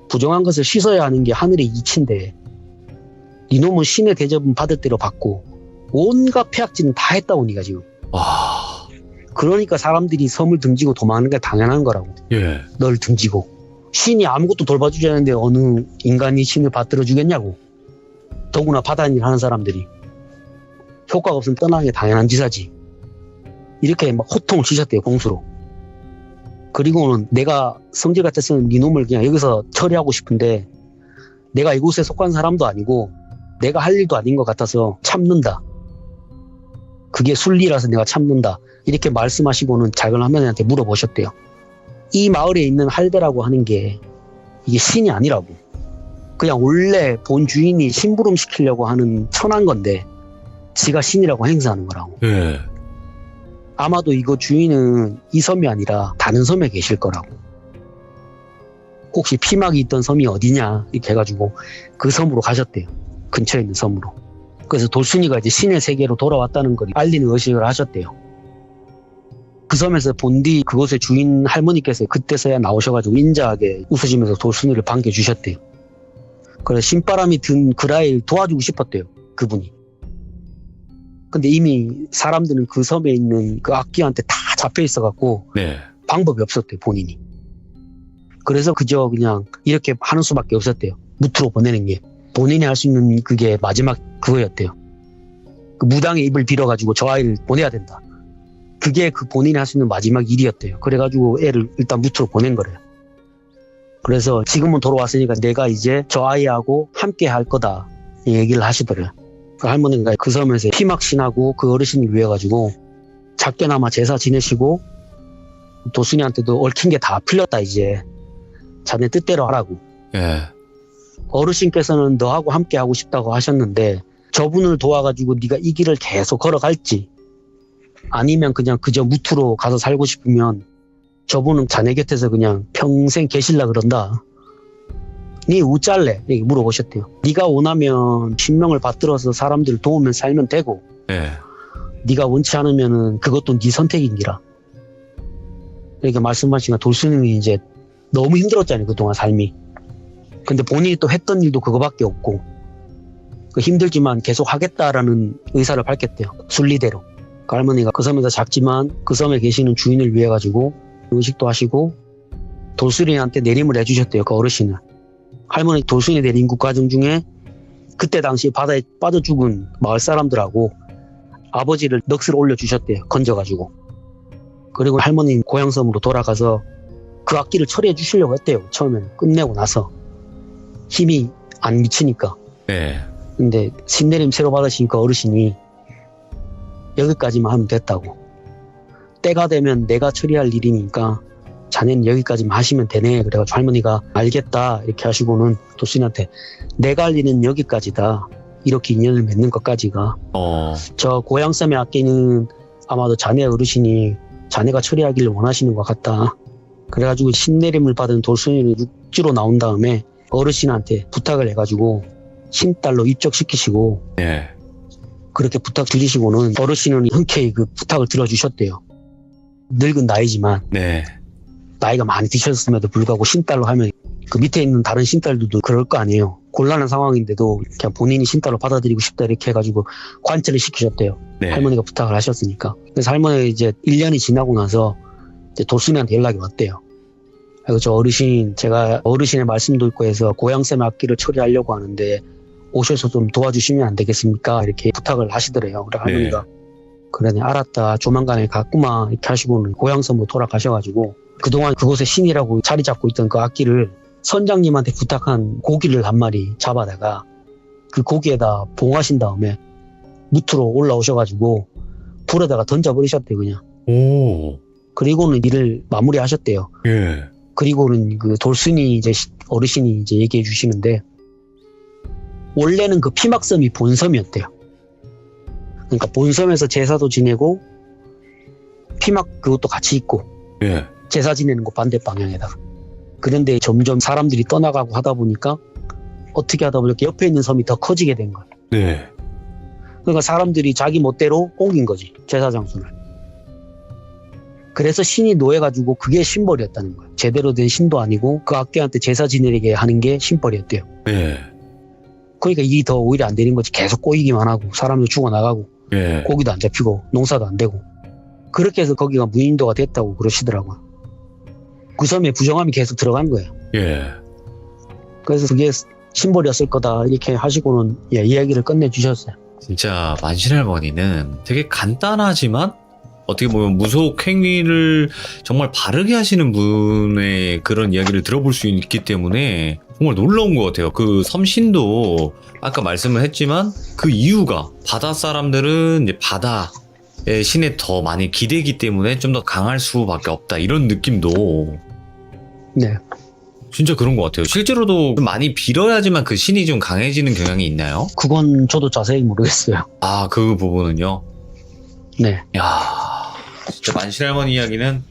B: 부정한 것을 씻어야 하는 게 하늘의 이치인데 네놈은 신의 대접은 받을 대로 받고 온갖 폐악질은 다 했다고 네가 지금.
A: 와.
B: 그러니까 사람들이 섬을 등지고 도망하는 게 당연한 거라고.
A: 예.
B: 널 등지고 신이 아무것도 돌봐주지 않는데 어느 인간이 신을 받들어 주겠냐고. 더구나 바다일 하는 사람들이 효과가 없으면 떠나는 게 당연한 지사지. 이렇게 막 호통을 치셨대요 공수로. 그리고는 내가 성질 같았으면 네 놈을 그냥 여기서 처리하고 싶은데 내가 이곳에 속한 사람도 아니고 내가 할 일도 아닌 것 같아서 참는다. 그게 순리라서 내가 참는다. 이렇게 말씀하시고는 작은 할머니한테 물어보셨대요. 이 마을에 있는 할배라고 하는 게 이게 신이 아니라고. 그냥 원래 본 주인이 심부름 시키려고 하는 천한 건데 지가 신이라고 행사하는 거라고.
A: 예.
B: 아마도 이거 주인은 이 섬이 아니라 다른 섬에 계실 거라고. 혹시 피막이 있던 섬이 어디냐 이렇게 해가지고 그 섬으로 가셨대요. 근처에 있는 섬으로. 그래서 돌순이가 이제 신의 세계로 돌아왔다는 걸 알리는 의식을 하셨대요. 그 섬에서 본 뒤 그곳의 주인 할머니께서 그때서야 나오셔가지고 인자하게 웃으시면서 돌순이를 반겨주셨대요. 그래서 신바람이 든 그라이를 도와주고 싶었대요. 그분이. 근데 이미 사람들은 그 섬에 있는 그 악기한테 다 잡혀 있어갖고
A: 네.
B: 방법이 없었대요. 본인이. 그래서 그저 그냥 이렇게 하는 수밖에 없었대요. 무트로 보내는 게. 본인이 할 수 있는 그게 마지막 그거였대요. 그 무당의 입을 빌어가지고 저 아이를 보내야 된다. 그게 그 본인이 할 수 있는 마지막 일이었대요. 그래가지고 애를 일단 무트로 보낸 거래요. 그래서 지금은 돌아왔으니까 내가 이제 저 아이하고 함께 할 거다 이 얘기를 하시더래요. 그 할머니가 그 섬에서 피막신하고 그 어르신을 위해 가지고 작게나마 제사 지내시고 도순이한테도 얽힌 게 다 풀렸다 이제 자네 뜻대로 하라고.
A: 예.
B: 어르신께서는 너하고 함께 하고 싶다고 하셨는데 저분을 도와가지고 네가 이 길을 계속 걸어갈지 아니면 그냥 그저 무트로 가서 살고 싶으면 저분은 자네 곁에서 그냥 평생 계실라 그런다. 네 우짤래? 이렇게 물어보셨대요. 네가 원하면 신명을 받들어서 사람들을 도우면 살면 되고
A: 예.
B: 네가 원치 않으면은 그것도 네 선택인기라. 이렇게 말씀하시니까 돌순이는 이제 너무 힘들었잖아요. 그동안 삶이. 근데 본인이 또 했던 일도 그거밖에 없고 힘들지만 계속 하겠다라는 의사를 밝혔대요. 순리대로. 그 할머니가 그 섬에서 작지만 그 섬에 계시는 주인을 위해 가지고 의식도 하시고 돌수리한테 내림을 해주셨대요. 그 어르신은. 할머니 돌수리 내린 그 과정 중에 그때 당시 바다에 빠져 죽은 마을 사람들하고 아버지를 넋을 올려주셨대요. 건져가지고. 그리고 할머니 고향섬으로 돌아가서 그 악기를 처리해 주시려고 했대요. 처음에는 끝내고 나서. 힘이 안 미치니까.
A: 네.
B: 근데 신내림 새로 받으신 그 어르신이 여기까지만 하면 됐다고. 때가 되면 내가 처리할 일이니까 자네는 여기까지만 하시면 되네. 그래가지고 할머니가 알겠다 이렇게 하시고는 도순이한테 내가 할 일은 여기까지다. 이렇게 인연을 맺는 것까지가. 저 고향섬의 악기는 아마도 자네 어르신이 자네가 처리하기를 원하시는 것 같다. 그래가지고 신내림을 받은 돌순이는 육지로 나온 다음에 어르신한테 부탁을 해가지고 신딸로 입적시키시고
A: 네.
B: 그렇게 부탁 드리시고는 어르신은 흔쾌히 그 부탁을 들어주셨대요. 늙은 나이지만
A: 네.
B: 나이가 많이 드셨음에도 불구하고 신딸로 하면 그 밑에 있는 다른 신딸들도 그럴 거 아니에요. 곤란한 상황인데도 그냥 본인이 신딸로 받아들이고 싶다 이렇게 해가지고 관철을 시키셨대요.
A: 네.
B: 할머니가 부탁을 하셨으니까. 그래서 할머니가 이제 1년이 지나고 나서 이제 돌순이한테 연락이 왔대요. 그리고 저 어르신, 제가 어르신의 말씀도 있고 해서 고향샘의 악기를 처리하려고 하는데 오셔서 좀 도와주시면 안 되겠습니까? 이렇게 부탁을 하시더래요. 그래 할머니가 그러네 알았다 조만간에 갔구만 이렇게 하시고는 고향섬으로 돌아가셔가지고 그동안 그곳에 신이라고 자리 잡고 있던 그 악기를 선장님한테 부탁한 고기를 한 마리 잡아다가 그 고기에다 봉하신 다음에 무트로 올라오셔가지고 불에다가 던져버리셨대요 그냥.
A: 오.
B: 그리고는 일을 마무리하셨대요.
A: 예.
B: 그리고는 그 돌순이 이제 어르신이 이제 얘기해 주시는데 원래는 그 피막섬이 본섬이었대요. 그러니까 본섬에서 제사도 지내고 피막 그것도 같이 있고
A: 예.
B: 제사 지내는 곳 반대 방향에다가. 그런데 점점 사람들이 떠나가고 하다 보니까 어떻게 하다 보니까 옆에 있는 섬이 더 커지게 된 거예요.
A: 네.
B: 그러니까 사람들이 자기 멋대로 옮긴 거지 제사 장소를. 그래서 신이 노해가지고 그게 신벌이었다는 거예요. 제대로 된 신도 아니고 그 악기한테 제사 지내게 하는 게 신벌이었대요.
A: 네.
B: 그러니까 일이 더 오히려 안 되는 거지. 계속 꼬이기만 하고 사람도 죽어나가고
A: 예.
B: 고기도 안 잡히고 농사도 안 되고 그렇게 해서 거기가 무인도가 됐다고 그러시더라고요. 그 섬에 부정함이 계속 들어간 거예요.
A: 예.
B: 그래서 그게 신벌이었을 거다 이렇게 하시고는 이야기를 끝내주셨어요.
A: 진짜 만신할머니는 되게 간단하지만 어떻게 보면 무속 행위를 정말 바르게 하시는 분의 그런 이야기를 들어볼 수 있기 때문에 정말 놀라운 것 같아요. 그 섬신도 아까 말씀을 했지만 그 이유가 바다 사람들은 이제 바다의 신에 더 많이 기대기 때문에 좀 더 강할 수밖에 없다 이런 느낌도
B: 네.
A: 진짜 그런 것 같아요. 실제로도 많이 빌어야지만 그 신이 좀 강해지는 경향이 있나요?
B: 그건 저도 자세히 모르겠어요.
A: 아, 그 부분은요?
B: 네.
A: 야, 진짜 만신할머니 이야기는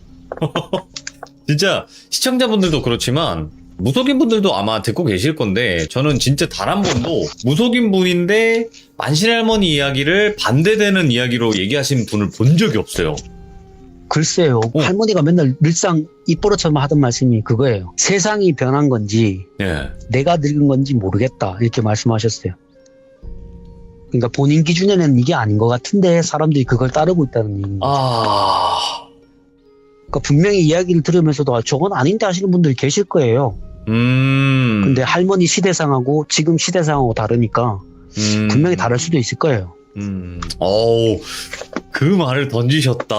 A: 진짜 시청자분들도 그렇지만 무속인 분들도 아마 듣고 계실 건데 저는 진짜 단 한 번도 무속인 분인데 만신할머니 이야기를 반대되는 이야기로 얘기하신 분을 본 적이 없어요.
B: 글쎄요. 할머니가 맨날 늘상 입버릇처럼 하던 말씀이 그거예요. 세상이 변한 건지
A: 예.
B: 내가 늙은 건지 모르겠다 이렇게 말씀하셨어요. 그러니까 본인 기준에는 이게 아닌 것 같은데 사람들이 그걸 따르고 있다는 얘기인 거죠. 그러니까 분명히 이야기를 들으면서도 저건 아닌데 하시는 분들이 계실 거예요. 근데 할머니 시대상하고 지금 시대상하고 다르니까 분명히 다를 수도 있을 거예요.
A: 어우, 그 말을 던지셨다.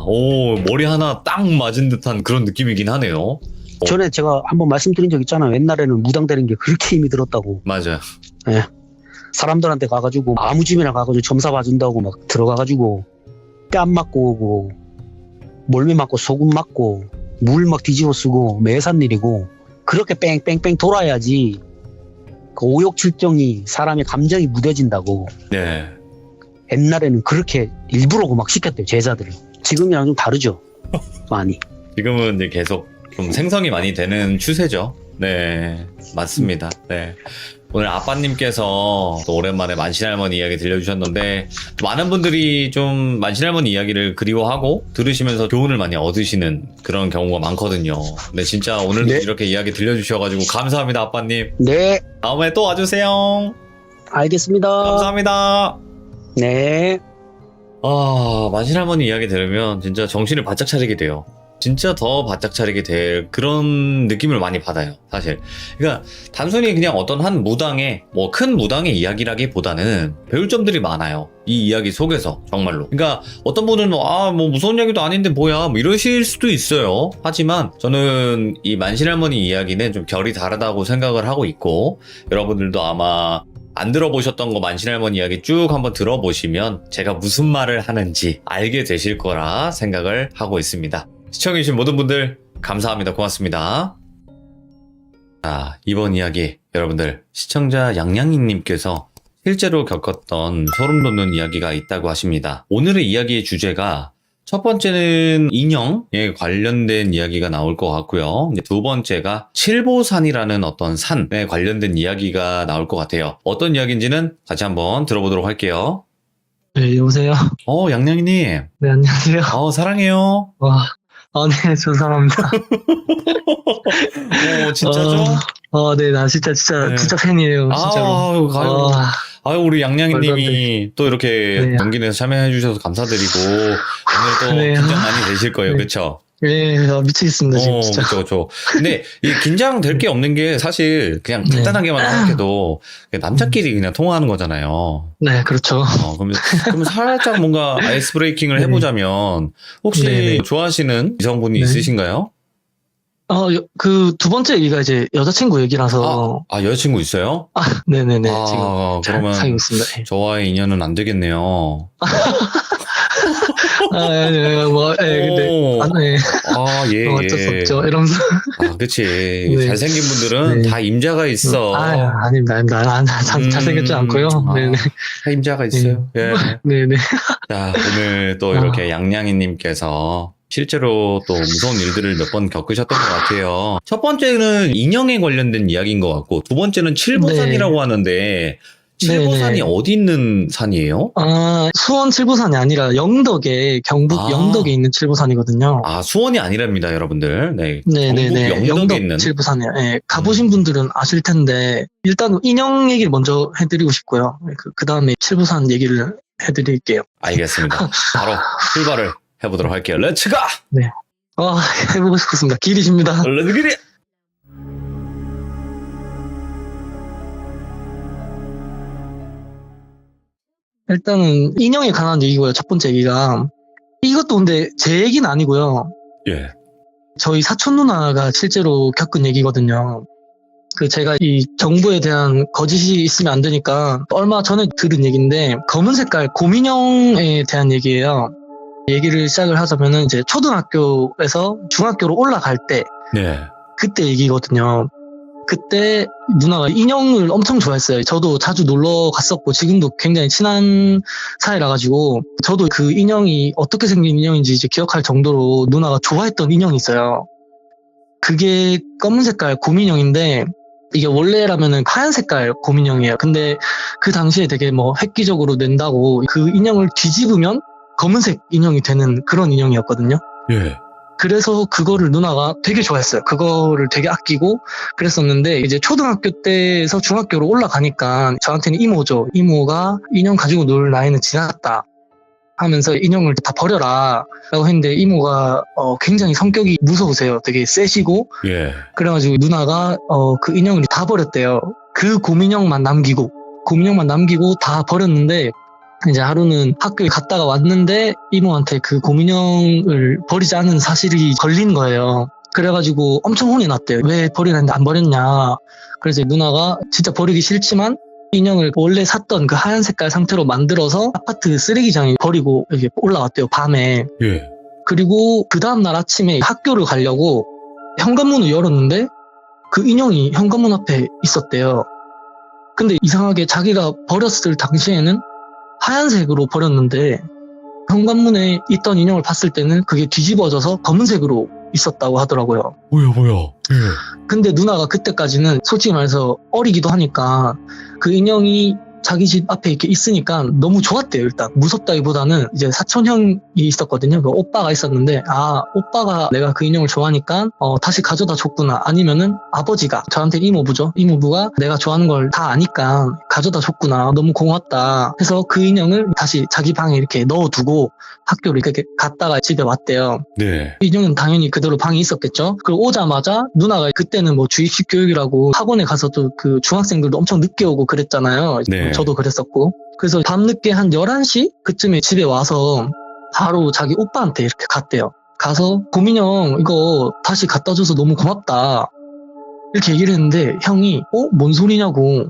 A: 오, 머리 하나 딱 맞은 듯한 그런 느낌이긴 하네요.
B: 전에 제가 한번 말씀드린 적 있잖아요. 옛날에는 무당되는 게 그렇게 힘이 들었다고.
A: 맞아요.
B: 예. 사람들한테 가가지고 아무 집이나 가가지고 점사 봐준다고 막 들어가가지고 뺨 맞고 오고 몰매 맞고 소금 맞고 물 막 뒤집어 쓰고 매산 일이고 그렇게 뺑뺑뺑 돌아야지 그 오욕칠정이 사람의 감정이 무뎌진다고.
A: 네.
B: 옛날에는 그렇게 일부러 막 시켰대요 제자들을. 지금이랑 좀 다르죠 많이.
A: 지금은 이제 계속 좀 생성이 많이 되는 추세죠. 네, 맞습니다. 네. 오늘 아빠님께서 또 오랜만에 만신할머니 이야기 들려주셨는데 많은 분들이 좀 만신할머니 이야기를 그리워하고 들으시면서 교훈을 많이 얻으시는 그런 경우가 많거든요. 근데 진짜 오늘도
B: 네.
A: 이렇게 이야기 들려주셔가지고 감사합니다, 아빠님.
B: 네,
A: 다음에 또 와주세요.
B: 알겠습니다.
A: 감사합니다.
B: 네.
A: 아, 만신할머니 이야기 들으면 진짜 정신을 바짝 차리게 돼요. 진짜 더 바짝 차리게 될 그런 느낌을 많이 받아요, 사실. 그러니까 단순히 그냥 어떤 한 무당의 뭐 큰 무당의 이야기라기보다는 배울 점들이 많아요. 이 이야기 속에서 정말로. 그러니까 어떤 분은 뭐 무서운 이야기도 아닌데 뭐야 뭐 이러실 수도 있어요. 하지만 저는 이 만신할머니 이야기는 좀 결이 다르다고 생각을 하고 있고, 여러분들도 아마 안 들어보셨던 거 만신할머니 이야기 쭉 한번 들어보시면 제가 무슨 말을 하는지 알게 되실 거라 생각을 하고 있습니다. 시청해주신 모든 분들 감사합니다. 고맙습니다. 자, 이번 이야기 여러분들 시청자 양양이님께서 실제로 겪었던 소름 돋는 이야기가 있다고 하십니다. 오늘의 이야기의 주제가 첫 번째는 인형에 관련된 이야기가 나올 것 같고요. 이제 두 번째가 칠보산이라는 어떤 산에 관련된 이야기가 나올 것 같아요. 어떤 이야기인지는 같이 한번 들어보도록 할게요.
C: 네, 여보세요?
A: 양양이님.
C: 네, 안녕하세요.
A: 사랑해요.
C: 와, 네, 죄송합니다.
A: 진짜죠?
C: 네, 나 진짜
A: 네.
C: 팬이에요, 진짜로.
A: 우리
C: 말도 안
A: 양양이님이 또 이렇게
C: 네.
A: 용기 내서 참여해주셔서 감사드리고, 오늘 또
C: 네.
A: 긴장 많이 되실 거예요.
C: 네.
A: 그쵸?
C: 네, 미치겠습니다, 지금 진짜.
A: 그쵸. 근데 이 긴장될 게 없는 게 사실 그냥
C: 네.
A: 간단하게만 생각해도 남자끼리 그냥 통화하는 거잖아요.
C: 네, 그렇죠.
A: 그럼 살짝 뭔가 아이스 브레이킹을
C: 네.
A: 해보자면, 혹시
C: 네네.
A: 좋아하시는 이성분이
C: 네.
A: 있으신가요?
C: 그 두 번째 얘기가 이제 여자친구 얘기라서.
A: 여자친구 있어요?
C: 네네네. 지금
A: 그러면
C: 사귀고 있습니다. 네.
A: 저와의 인연은 안 되겠네요.
C: 근데. 네.
A: 예.
C: 어쩔 수 없죠. 이러면서.
A: 그치.
C: 네.
A: 잘생긴 분들은
C: 네.
A: 다 임자가 있어.
C: 아닙니다. 잘생겼지 않고요. 네네.
A: 다 임자가 있어요. 예.
C: 네네.
A: 자, 오늘 또 이렇게 양양이님께서 실제로 또 무서운 일들을 몇 번 겪으셨던 것 같아요. 첫 번째는 인형에 관련된 이야기인 것 같고, 두 번째는 칠보산이라고 하는데, 칠보산이
C: 네네.
A: 어디 있는 산이에요?
C: 수원 칠보산이 아니라 영덕에, 경북 영덕에 있는 칠보산이거든요.
A: 수원이 아니랍니다, 여러분들. 네.
C: 네네네.
A: 경북 영덕에
C: 영덕
A: 있는.
C: 칠보산이요. 네, 가보신 분들은 아실 텐데, 일단 인형 얘기를 먼저 해드리고 싶고요. 그 다음에 칠보산 얘기를 해드릴게요.
A: 알겠습니다. 바로 출발을 해보도록 할게요. 렛츠 가!
C: 네. 해보고 싶었습니다. 길이십니다.
A: 렛츠 기릿!
C: 일단은 인형에 관한 얘기고요. 첫 번째 얘기가. 이것도 근데 제 얘기는 아니고요.
A: 예.
C: 저희 사촌 누나가 실제로 겪은 얘기거든요. 제가 이 정보에 대한 거짓이 있으면 안 되니까 얼마 전에 들은 얘기인데, 검은 색깔 곰인형에 대한 얘기예요. 얘기를 시작을 하자면은 이제 초등학교에서 중학교로 올라갈 때,
A: 네.
C: 그때 얘기거든요. 그때 누나가 인형을 엄청 좋아했어요. 저도 자주 놀러 갔었고 지금도 굉장히 친한 사이라 가지고 저도 그 인형이 어떻게 생긴 인형인지 이제 기억할 정도로 누나가 좋아했던 인형이 있어요. 그게 검은 색깔 곰인형인데, 이게 원래라면은 하얀 색깔 곰인형이에요. 근데 그 당시에 되게 뭐 획기적으로 낸다고 그 인형을 뒤집으면 검은색 인형이 되는 그런 인형이었거든요.
A: 예.
C: 그래서 그거를 누나가 되게 좋아했어요. 그거를 되게 아끼고 그랬었는데, 이제 초등학교 때에서 중학교로 올라가니까 저한테는 이모죠. 이모가 인형 가지고 놀 나이는 지났다 하면서 인형을 다 버려라 라고 했는데, 이모가 굉장히 성격이 무서우세요. 되게 세시고.
A: 예.
C: 그래가지고 누나가 그 인형을 다 버렸대요. 그 곰인형만 남기고 다 버렸는데, 이제 하루는 학교에 갔다가 왔는데 이모한테 그 곰인형을 버리지 않은 사실이 걸린 거예요. 그래가지고 엄청 혼이 났대요. 왜 버리는데 안 버렸냐. 그래서 누나가 진짜 버리기 싫지만 인형을 원래 샀던 그 하얀 색깔 상태로 만들어서 아파트 쓰레기장에 버리고 이렇게 올라왔대요, 밤에.
A: 예.
C: 그리고 그 다음날 아침에 학교를 가려고 현관문을 열었는데 그 인형이 현관문 앞에 있었대요. 근데 이상하게 자기가 버렸을 당시에는 하얀색으로 버렸는데, 현관문에 있던 인형을 봤을 때는 그게 뒤집어져서 검은색으로 있었다고 하더라고요.
A: 뭐야.
C: 근데 누나가 그때까지는 솔직히 말해서 어리기도 하니까 그 인형이 자기 집 앞에 이렇게 있으니까 너무 좋았대요. 일단 무섭다기보다는 이제 사촌 형이 있었거든요. 그 오빠가 있었는데 오빠가 내가 그 인형을 좋아하니까 다시 가져다 줬구나. 아니면은 아버지가 저한테 이모부죠. 이모부가 내가 좋아하는 걸 다 아니까 가져다 줬구나. 너무 고맙다. 해서 그 인형을 다시 자기 방에 이렇게 넣어두고 학교를 이렇게 갔다가 집에 왔대요.
A: 네.
C: 인형은 당연히 그대로 방에 있었겠죠. 그리고 오자마자 누나가 그때는 뭐 주입식 교육이라고 학원에 가서도 그 중학생들도 엄청 늦게 오고 그랬잖아요.
A: 네.
C: 저도 그랬었고. 그래서 밤늦게 한 11시 그쯤에 집에 와서 바로 자기 오빠한테 이렇게 갔대요. 가서 고민형 이거 다시 갖다 줘서 너무 고맙다. 이렇게 얘기를 했는데 형이 뭔 소리냐고.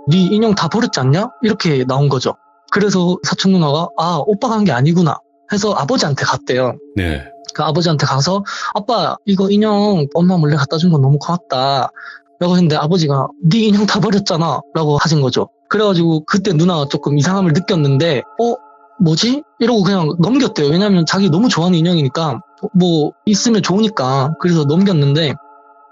C: 네 인형 다 버렸지 않냐? 이렇게 나온 거죠. 그래서 사촌 누나가 오빠가 한 게 아니구나 해서 아버지한테 갔대요.
A: 네.
C: 그 아버지한테 가서 아빠 이거 인형 엄마 몰래 갖다 준 건 너무 고맙다 라고 했는데 아버지가 네 인형 다 버렸잖아 라고 하신 거죠. 그래가지고 그때 누나가 조금 이상함을 느꼈는데 뭐지? 이러고 그냥 넘겼대요. 왜냐면 자기 너무 좋아하는 인형이니까 뭐 있으면 좋으니까 그래서 넘겼는데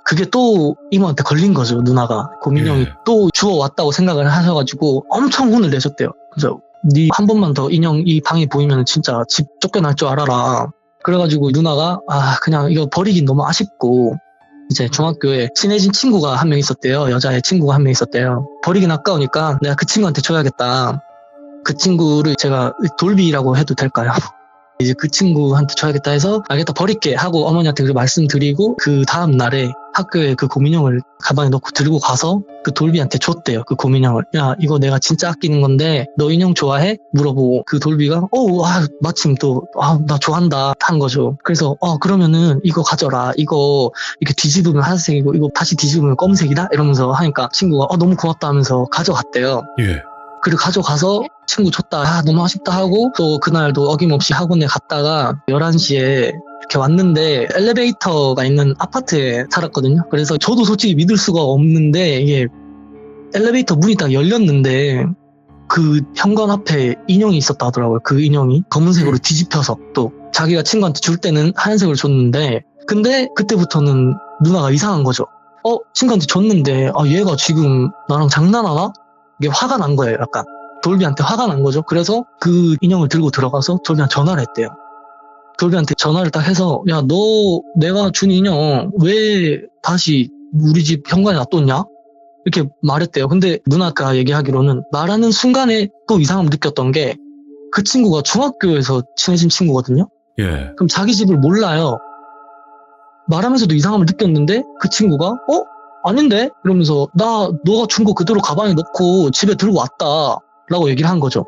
C: 그게 또 이모한테 걸린 거죠. 누나가 고민형이 또 주워왔다고 생각을 하셔가지고 엄청 혼을 내셨대요. 그래서 네 한 번만 더 인형 이 방에 보이면 진짜 집 쫓겨날 줄 알아라. 그래가지고 누나가 그냥 이거 버리긴 너무 아쉽고 이제 중학교에 친해진 친구가 한 명 있었대요. 여자의 친구가 한 명 있었대요. 버리긴 아까우니까 내가 그 친구한테 줘야겠다. 그 친구를 제가 돌비라고 해도 될까요? 이제 그 친구한테 줘야겠다 해서 알겠다 버릴게 하고 어머니한테 그 말씀드리고 그 다음 날에 학교에 그 고민형을 가방에 넣고 들고 가서 그 돌비한테 줬대요. 그 고민형을. 야 이거 내가 진짜 아끼는 건데 너 인형 좋아해? 물어보고 그 돌비가 마침 또 나 좋아한다 한 거죠. 그래서 그러면은 이거 가져라. 이거 이렇게 뒤집으면 하얀색이고 이거 다시 뒤집으면 검은색이다 이러면서 하니까 친구가 너무 고맙다 하면서 가져갔대요.
A: 예.
C: 그리고 가져가서 친구 줬다. 너무 아쉽다 하고 또 그날도 어김없이 학원에 갔다가 11시에 이렇게 왔는데 엘리베이터가 있는 아파트에 살았거든요. 그래서 저도 솔직히 믿을 수가 없는데 이게 엘리베이터 문이 딱 열렸는데 그 현관 앞에 인형이 있었다 하더라고요. 그 인형이 검은색으로 뒤집혀서 또 자기가 친구한테 줄 때는 하얀색으로 줬는데 근데 그때부터는 누나가 이상한 거죠. 친구한테 줬는데 얘가 지금 나랑 장난하나? 이게 화가 난 거예요. 약간 돌비한테 화가 난 거죠. 그래서 그 인형을 들고 들어가서 돌비한테 전화를 했대요. 돌비한테 전화를 딱 해서 야 너 내가 준 인형 왜 다시 우리 집 현관에 놔뒀냐? 이렇게 말했대요. 근데 누나가 얘기하기로는 말하는 순간에 또 이상함을 느꼈던 게 그 친구가 중학교에서 친해진 친구거든요.
A: 예.
C: 그럼 자기 집을 몰라요. 말하면서도 이상함을 느꼈는데 그 친구가 아닌데? 이러면서 너가 준 거 그대로 가방에 넣고 집에 들고 왔다 라고 얘기를 한 거죠.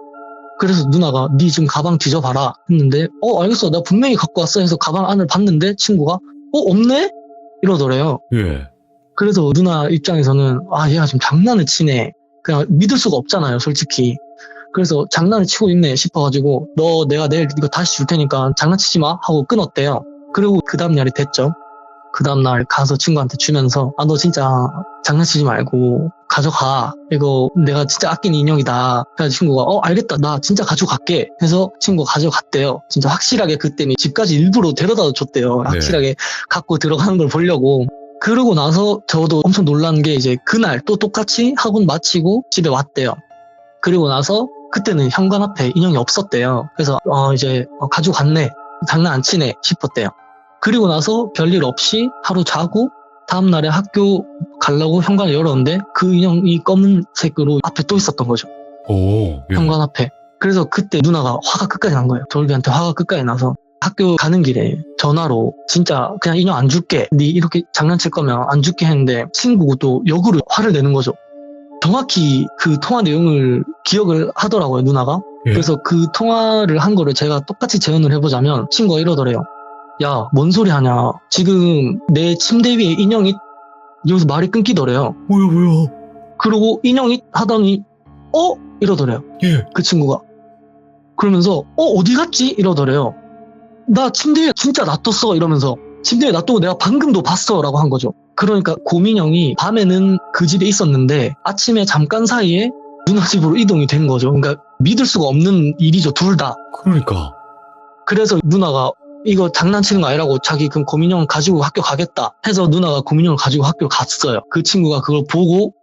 C: 그래서 누나가 네 지금 가방 뒤져봐라 했는데 알겠어 나 분명히 갖고 왔어 해서 가방 안을 봤는데 친구가 없네? 이러더래요.
A: 예.
C: 그래서 누나 입장에서는 얘가 지금 장난을 치네. 그냥 믿을 수가 없잖아요 솔직히. 그래서 장난을 치고 있네 싶어가지고 내가 내일 이거 다시 줄 테니까 장난치지 마 하고 끊었대요. 그리고 그 다음 날이 됐죠. 그 다음날 가서 친구한테 주면서 너 진짜 장난치지 말고 가져가. 이거 내가 진짜 아끼는 인형이다. 그래서 친구가 알겠다. 나 진짜 가져갈게. 해서 친구가 가져갔대요. 진짜 확실하게 그때는 집까지 일부러 데려다 줬대요. 확실하게 갖고 들어가는 걸 보려고. 그러고 나서 저도 엄청 놀란 게 이제 그날 또 똑같이 학원 마치고 집에 왔대요. 그리고 나서 그때는 현관 앞에 인형이 없었대요. 그래서 이제 가져갔네. 장난 안 치네 싶었대요. 그리고 나서 별일 없이 하루 자고 다음날에 학교 가려고 현관을 열었는데 그 인형이 검은색으로 앞에 또 있었던 거죠.
A: 오. 예.
C: 현관 앞에. 그래서 그때 누나가 화가 끝까지 난 거예요. 돌비한테 화가 끝까지 나서 학교 가는 길에 전화로 진짜 그냥 인형 안 줄게. 네 이렇게 장난칠 거면 안 줄게 했는데 친구고 또 역으로 화를 내는 거죠. 정확히 그 통화 내용을 기억을 하더라고요, 누나가.
A: 예.
C: 그래서 그 통화를 한 거를 제가 똑같이 재현을 해보자면 친구가 이러더래요. 야, 뭔 소리 하냐. 지금 내 침대 위에 인형이 여기서 말이 끊기더래요.
A: 뭐야.
C: 그러고 인형이 하더니 이러더래요.
A: 예.
C: 그 친구가. 그러면서 어디 갔지? 이러더래요. 나 침대 위에 진짜 놔뒀어 이러면서 침대에 놔두고 내가 방금도 봤어 라고 한 거죠. 그러니까 고민형이 밤에는 그 집에 있었는데 아침에 잠깐 사이에 누나 집으로 이동이 된 거죠. 그러니까 믿을 수가 없는 일이죠, 둘 다.
A: 그러니까.
C: 그래서 누나가 이거 장난치는 거 아니라고 자기 그 고민형 가지고 학교 가겠다 해서 누나가 고민형을 가지고 학교 갔어요. 그 친구가 그걸 보고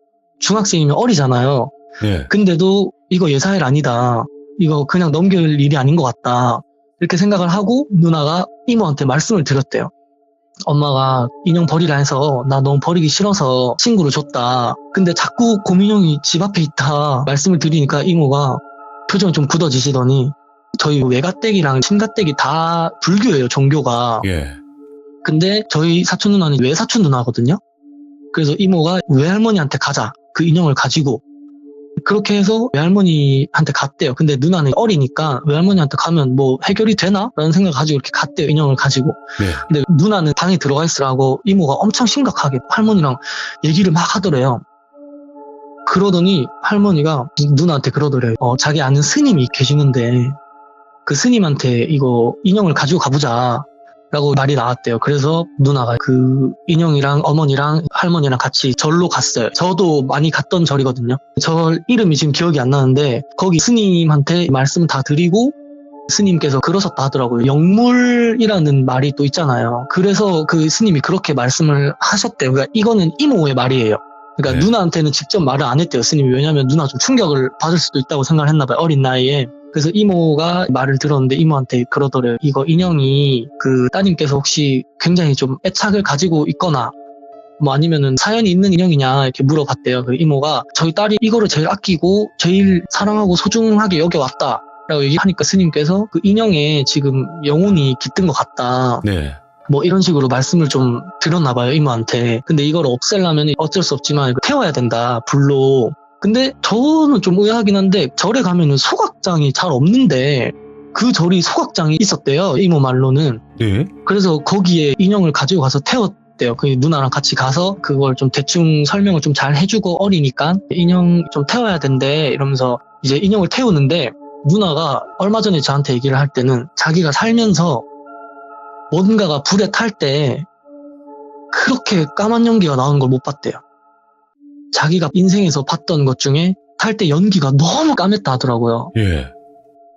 C: 중학생이면 어리잖아요.
A: 네.
C: 근데도 이거 예사일 아니다. 이거 그냥 넘길 일이 아닌 것 같다. 이렇게 생각을 하고 누나가 이모한테 말씀을 드렸대요. 엄마가 인형 버리라 해서 나 너무 버리기 싫어서 친구를 줬다. 근데 자꾸 곰인형이 집 앞에 있다 말씀을 드리니까 이모가 표정이 좀 굳어지시더니 저희 외가댁이랑 친가댁이 다 불교예요, 종교가.
A: 예.
C: 근데 저희 사촌 누나는 외사촌 누나거든요. 그래서 이모가 외할머니한테 가자. 그 인형을 가지고. 그렇게 해서 외할머니한테 갔대요. 근데 누나는 어리니까 외할머니한테 가면 뭐 해결이 되나? 라는 생각 가지고 이렇게 갔대요, 인형을 가지고.
A: 네.
C: 근데 누나는 방에 들어가 있으라고 이모가 엄청 심각하게 할머니랑 얘기를 막 하더래요. 그러더니 할머니가 누나한테 그러더래요. 자기 아는 스님이 계시는데 그 스님한테 이거 인형을 가지고 가보자 라고 말이 나왔대요. 그래서 누나가 그 인형이랑 어머니랑 할머니랑 같이 절로 갔어요. 저도 많이 갔던 절이거든요. 절 이름이 지금 기억이 안 나는데 거기 스님한테 말씀 다 드리고 스님께서 그러셨다 하더라고요. 영물이라는 말이 또 있잖아요. 그래서 그 스님이 그렇게 말씀을 하셨대요. 그러니까 이거는 이모의 말이에요. 그러니까
A: 네.
C: 누나한테는 직접 말을 안 했대요, 스님이. 왜냐하면 누나 좀 충격을 받을 수도 있다고 생각을 했나 봐요, 어린 나이에. 그래서 이모가 말을 들었는데 이모한테 그러더래요. 이거 인형이 그 따님께서 혹시 굉장히 좀 애착을 가지고 있거나 뭐 아니면은 사연이 있는 인형이냐 이렇게 물어봤대요. 그 이모가 저희 딸이 이거를 제일 아끼고 제일 사랑하고 소중하게 여겨왔다 라고 얘기하니까 스님께서 그 인형에 지금 영혼이 깃든 것 같다.
A: 네.
C: 뭐 이런 식으로 말씀을 좀 드렸나 봐요, 이모한테. 근데 이걸 없애려면 어쩔 수 없지만 이거 태워야 된다, 불로. 근데 저는 좀 의아하긴 한데 절에 가면은 소각장이 잘 없는데 그 절이 소각장이 있었대요, 이모 말로는.
A: 네.
C: 그래서 거기에 인형을 가지고 가서 태웠대요. 그 누나랑 같이 가서 그걸 좀 대충 설명을 좀 잘 해주고 어리니까 인형 좀 태워야 된대 이러면서 이제 인형을 태우는데 누나가 얼마 전에 저한테 얘기를 할 때는 자기가 살면서 뭔가가 불에 탈 때 그렇게 까만 연기가 나오는 걸 못 봤대요. 자기가 인생에서 봤던 것 중에 탈 때 연기가 너무 까맸다 하더라고요.
A: 예.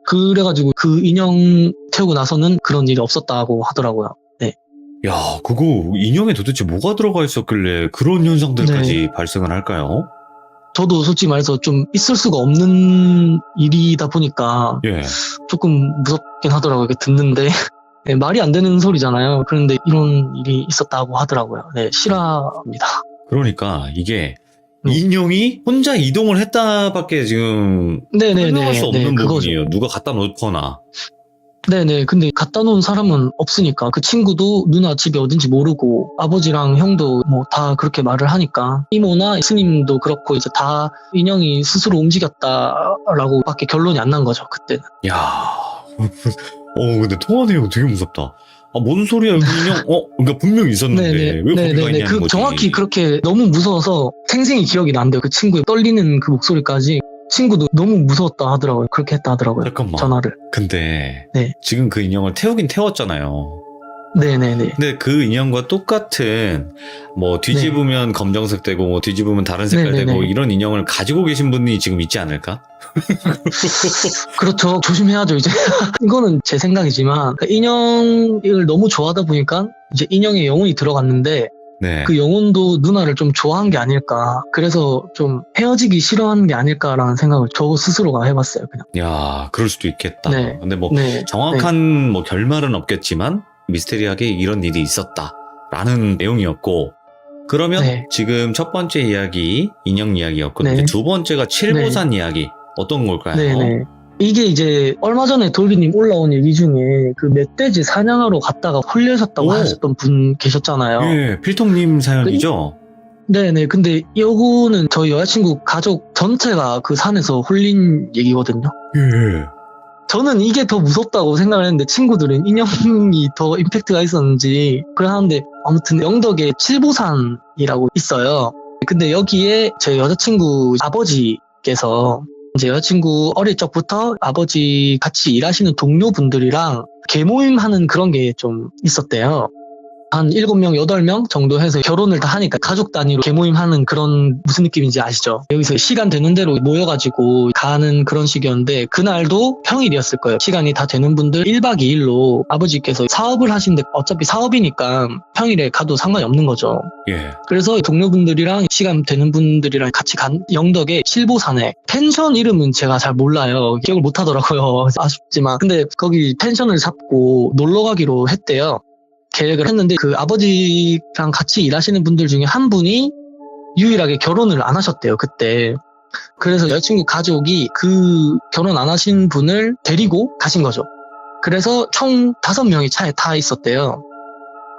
C: 그래가지고 그 인형 태우고 나서는 그런 일이 없었다고 하더라고요. 네.
A: 야, 그거 인형에 도대체 뭐가 들어가 있었길래 그런 현상들까지 발생을 할까요?
C: 저도 솔직히 말해서 좀 있을 수가 없는 일이다 보니까
A: 예.
C: 조금 무섭긴 하더라고요. 이렇게 듣는데. 네, 말이 안 되는 소리잖아요. 그런데 이런 일이 있었다고 하더라고요. 네, 실화입니다.
A: 그러니까 이게 인형이 혼자 이동을 했다밖에 지금 설명할 수 없는 부분이에요. 누가 갖다 놓거나.
C: 네네. 근데 갖다 놓은 사람은 없으니까 그 친구도 누나 집이 어딘지 모르고 아버지랑 형도 뭐 다 그렇게 말을 하니까 이모나 스님도 그렇고 이제 다 인형이 스스로 움직였다라고 밖에 결론이 안 난 거죠, 그때는.
A: 야, 근데 통화 내용 되게 무섭다. 아, 뭔 소리야, 여기 인형? 그러니까 분명히 있었는데 왜 거기가 있냐는
C: 그
A: 거지.
C: 정확히 그렇게 너무 무서워서 생생히 기억이 난대요. 그 친구의 떨리는 그 목소리까지. 친구도 너무 무서웠다 하더라고요. 그렇게 했다 하더라고요.
A: 잠깐만.
C: 전화를.
A: 근데
C: 네.
A: 지금 그 인형을 태우긴 태웠잖아요.
C: 네네네.
A: 근데 그 인형과 똑같은 뭐 뒤집으면 검정색 되고 뭐 뒤집으면 다른 색깔
C: 네네네.
A: 되고 이런 인형을 가지고 계신 분이 지금 있지 않을까?
C: 그렇죠. 조심해야죠, 이제. 이거는 제 생각이지만, 그 인형을 너무 좋아하다 보니까, 이제 인형에 영혼이 들어갔는데,
A: 네.
C: 그 영혼도 누나를 좀 좋아한 게 아닐까. 그래서 좀 헤어지기 싫어하는 게 아닐까라는 생각을 저 스스로가 해봤어요, 그냥.
A: 야, 그럴 수도 있겠다.
C: 네.
A: 근데 뭐
C: 네.
A: 정확한 뭐 결말은 없겠지만 미스테리하게 이런 일이 있었다라는 내용이었고, 그러면
C: 네.
A: 지금 첫 번째 이야기 인형 이야기였고,
C: 네.
A: 이제 두 번째가 칠보산 이야기 어떤 걸까요?
C: 네네. 이게 이제 얼마 전에 돌비님 올라온 얘기 중에 그 멧돼지 사냥하러 갔다가 홀려셨다고
A: 오.
C: 하셨던 분 계셨잖아요.
A: 예, 필통님 사연이죠.
C: 네네. 근데 이거는 저희 여자친구 가족 전체가 그 산에서 홀린 얘기거든요.
A: 예.
C: 저는 이게 더 무섭다고 생각을 했는데 친구들은 인형이 더 임팩트가 있었는지 그래 하는데 아무튼 영덕에 칠보산이라고 있어요. 근데 여기에 제 여자친구 아버지께서 이제 여자친구 어릴 적부터 아버지 같이 일하시는 동료분들이랑 개모임 하는 그런 게 좀 있었대요. 한 7명, 8명 정도 해서 결혼을 다 하니까 가족 단위로 개모임하는 그런 무슨 느낌인지 아시죠? 여기서 시간 되는 대로 모여가지고 가는 그런 식이었는데 그날도 평일이었을 거예요. 시간이 다 되는 분들 1박 2일로 아버지께서 사업을 하시는데 어차피 사업이니까 평일에 가도 상관이 없는 거죠.
A: 예.
C: 그래서 동료분들이랑 시간 되는 분들이랑 같이 간 영덕의 실보산에 펜션 이름은 제가 잘 몰라요. 기억을 못 하더라고요. 아쉽지만. 근데 거기 펜션을 잡고 놀러 가기로 했대요. 계획을 했는데 그 아버지랑 같이 일하시는 분들 중에 한 분이 유일하게 결혼을 안 하셨대요, 그때. 그래서 여자친구 가족이 그 결혼 안 하신 분을 데리고 가신 거죠. 그래서 총 5명이 차에 타 있었대요.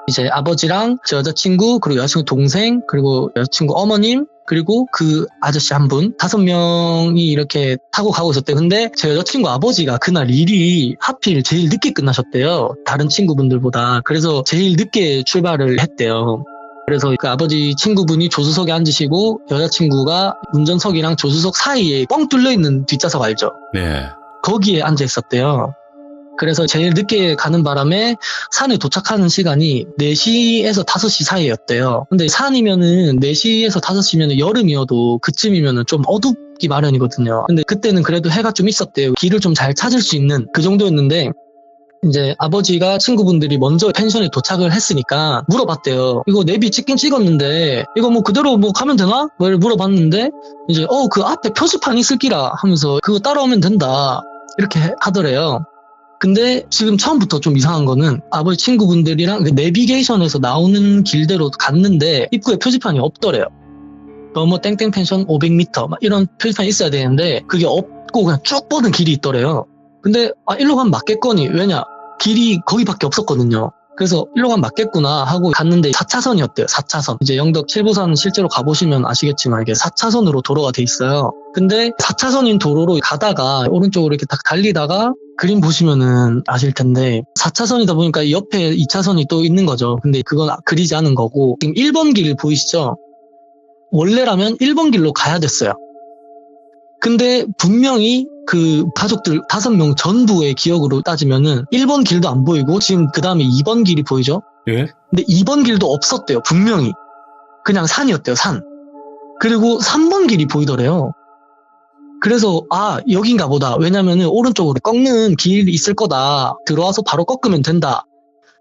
C: 이제 아버지랑 제 여자친구, 그리고 여자친구 동생, 그리고 여자친구 어머님, 그리고 그 아저씨 한 분, 5명이 이렇게 타고 가고 있었대요. 근데 제 여자친구 아버지가 그날 일이 하필 제일 늦게 끝나셨대요. 다른 친구분들보다. 그래서 제일 늦게 출발을 했대요. 그래서 그 아버지 친구분이 조수석에 앉으시고 여자친구가 운전석이랑 조수석 사이에 뻥 뚫려 있는 뒷좌석 알죠?
A: 네.
C: 거기에 앉아 있었대요. 그래서 제일 늦게 가는 바람에 산에 도착하는 시간이 4시에서 5시 사이였대요. 근데 산이면은 4시에서 5시면은 여름이어도 그쯤이면은 좀 어둡기 마련이거든요. 근데 그때는 그래도 해가 좀 있었대요. 길을 좀 잘 찾을 수 있는 그 정도였는데 이제 아버지가 친구분들이 먼저 펜션에 도착을 했으니까 물어봤대요. 이거 내비 찍긴 찍었는데 이거 뭐 그대로 뭐 가면 되나? 뭐 물어봤는데 이제 그 앞에 표지판 있을 기라 하면서 그거 따라오면 된다 이렇게 하더래요. 근데 지금 처음부터 좀 이상한 거는 아버지 친구분들이랑 그 내비게이션에서 나오는 길대로 갔는데 입구에 표지판이 없더래요. 뭐 땡땡 펜션 500m 막 이런 표지판이 있어야 되는데 그게 없고 그냥 쭉 뻗은 길이 있더래요. 근데 일로 가면 맞겠거니. 왜냐? 길이 거기밖에 없었거든요. 그래서 일로 가면 맞겠구나 하고 갔는데 4차선이었대요. 4차선. 이제 영덕 칠보산 실제로 가보시면 아시겠지만 이게 4차선으로 도로가 돼 있어요. 근데 4차선인 도로로 가다가 오른쪽으로 이렇게 딱 달리다가 그림 보시면은 아실 텐데 4차선이다 보니까 옆에 2차선이 또 있는 거죠. 근데 그건 그리지 않은 거고 지금 1번 길 보이시죠? 원래라면 1번 길로 가야 됐어요. 근데 분명히 그 가족들 5명 전부의 기억으로 따지면은 1번 길도 안 보이고 지금 그 다음에 2번 길이 보이죠?
A: 예?
C: 근데 2번 길도 없었대요. 분명히. 그냥 산이었대요. 산. 그리고 3번 길이 보이더래요. 그래서 여긴가 보다. 왜냐면은 오른쪽으로 꺾는 길이 있을 거다. 들어와서 바로 꺾으면 된다.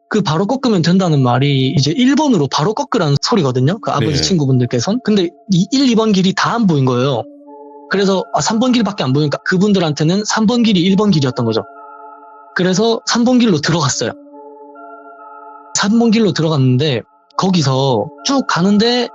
C: 그 바로 꺾으면 된다는 말이 이제 1번으로 바로 꺾으라는 소리거든요. 그 아버지
A: 네.
C: 친구분들께서는. 근데 이 1, 2번 길이 다 안 보인 거예요. 그래서 3번 길밖에 안 보니까 그분들한테는 3번 길이 1번 길이었던 거죠. 그래서 3번 길로 들어갔어요. 3번 길로 들어갔는데 거기서 쭉 가는데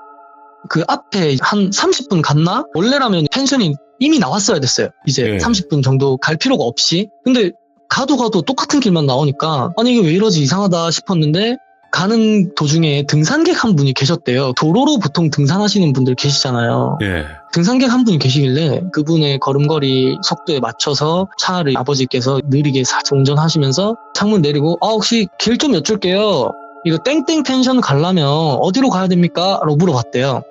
C: 그 앞에 한 30분 갔나? 원래라면 펜션이 이미 나왔어야 됐어요. 이제
A: 네.
C: 30분 정도 갈 필요가 없이. 근데 가도 똑같은 길만 나오니까 아니 이게 왜 이러지 이상하다 싶었는데 가는 도중에 등산객 한 분이 계셨대요. 도로로 보통 등산하시는 분들 계시잖아요.
A: 예.
C: 등산객 한 분이 계시길래 그분의 걸음걸이 속도에 맞춰서 차를 아버지께서 느리게 운전하시면서 창문 내리고 혹시 길 좀 여쭐게요. 이거 땡땡 펜션 가려면 어디로 가야 됩니까? 라고 물어봤대요.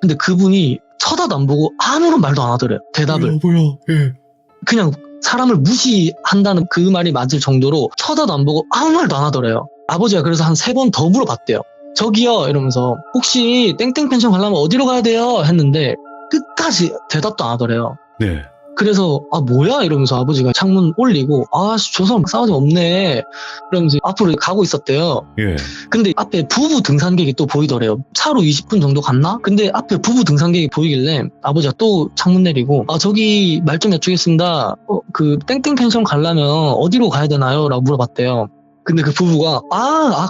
C: 근데 그분이 쳐다도 안 보고 아무런 말도 안 하더래요. 대답을.
A: 뭐야? 예.
C: 그냥 사람을 무시한다는 그 말이 맞을 정도로 쳐다도 안 보고 아무 말도 안 하더래요. 아버지가 그래서 한 3번 더 물어봤대요. 저기요 이러면서 혹시 땡땡 펜션 가려면 어디로 가야 돼요? 했는데 끝까지 대답도 안 하더래요.
A: 네.
C: 그래서 뭐야 이러면서 아버지가 창문 올리고 저 사람 싸우지 없네 이러면서 앞으로 가고 있었대요.
A: 예.
C: 근데 앞에 부부 등산객이 또 보이더래요. 차로 20분 정도 갔나? 근데 앞에 부부 등산객이 보이길래 아버지가 또 창문 내리고 저기 말 좀 여쭈겠습니다. 그 땡땡 펜션 가려면 어디로 가야 되나요? 라고 물어봤대요. 근데 그 부부가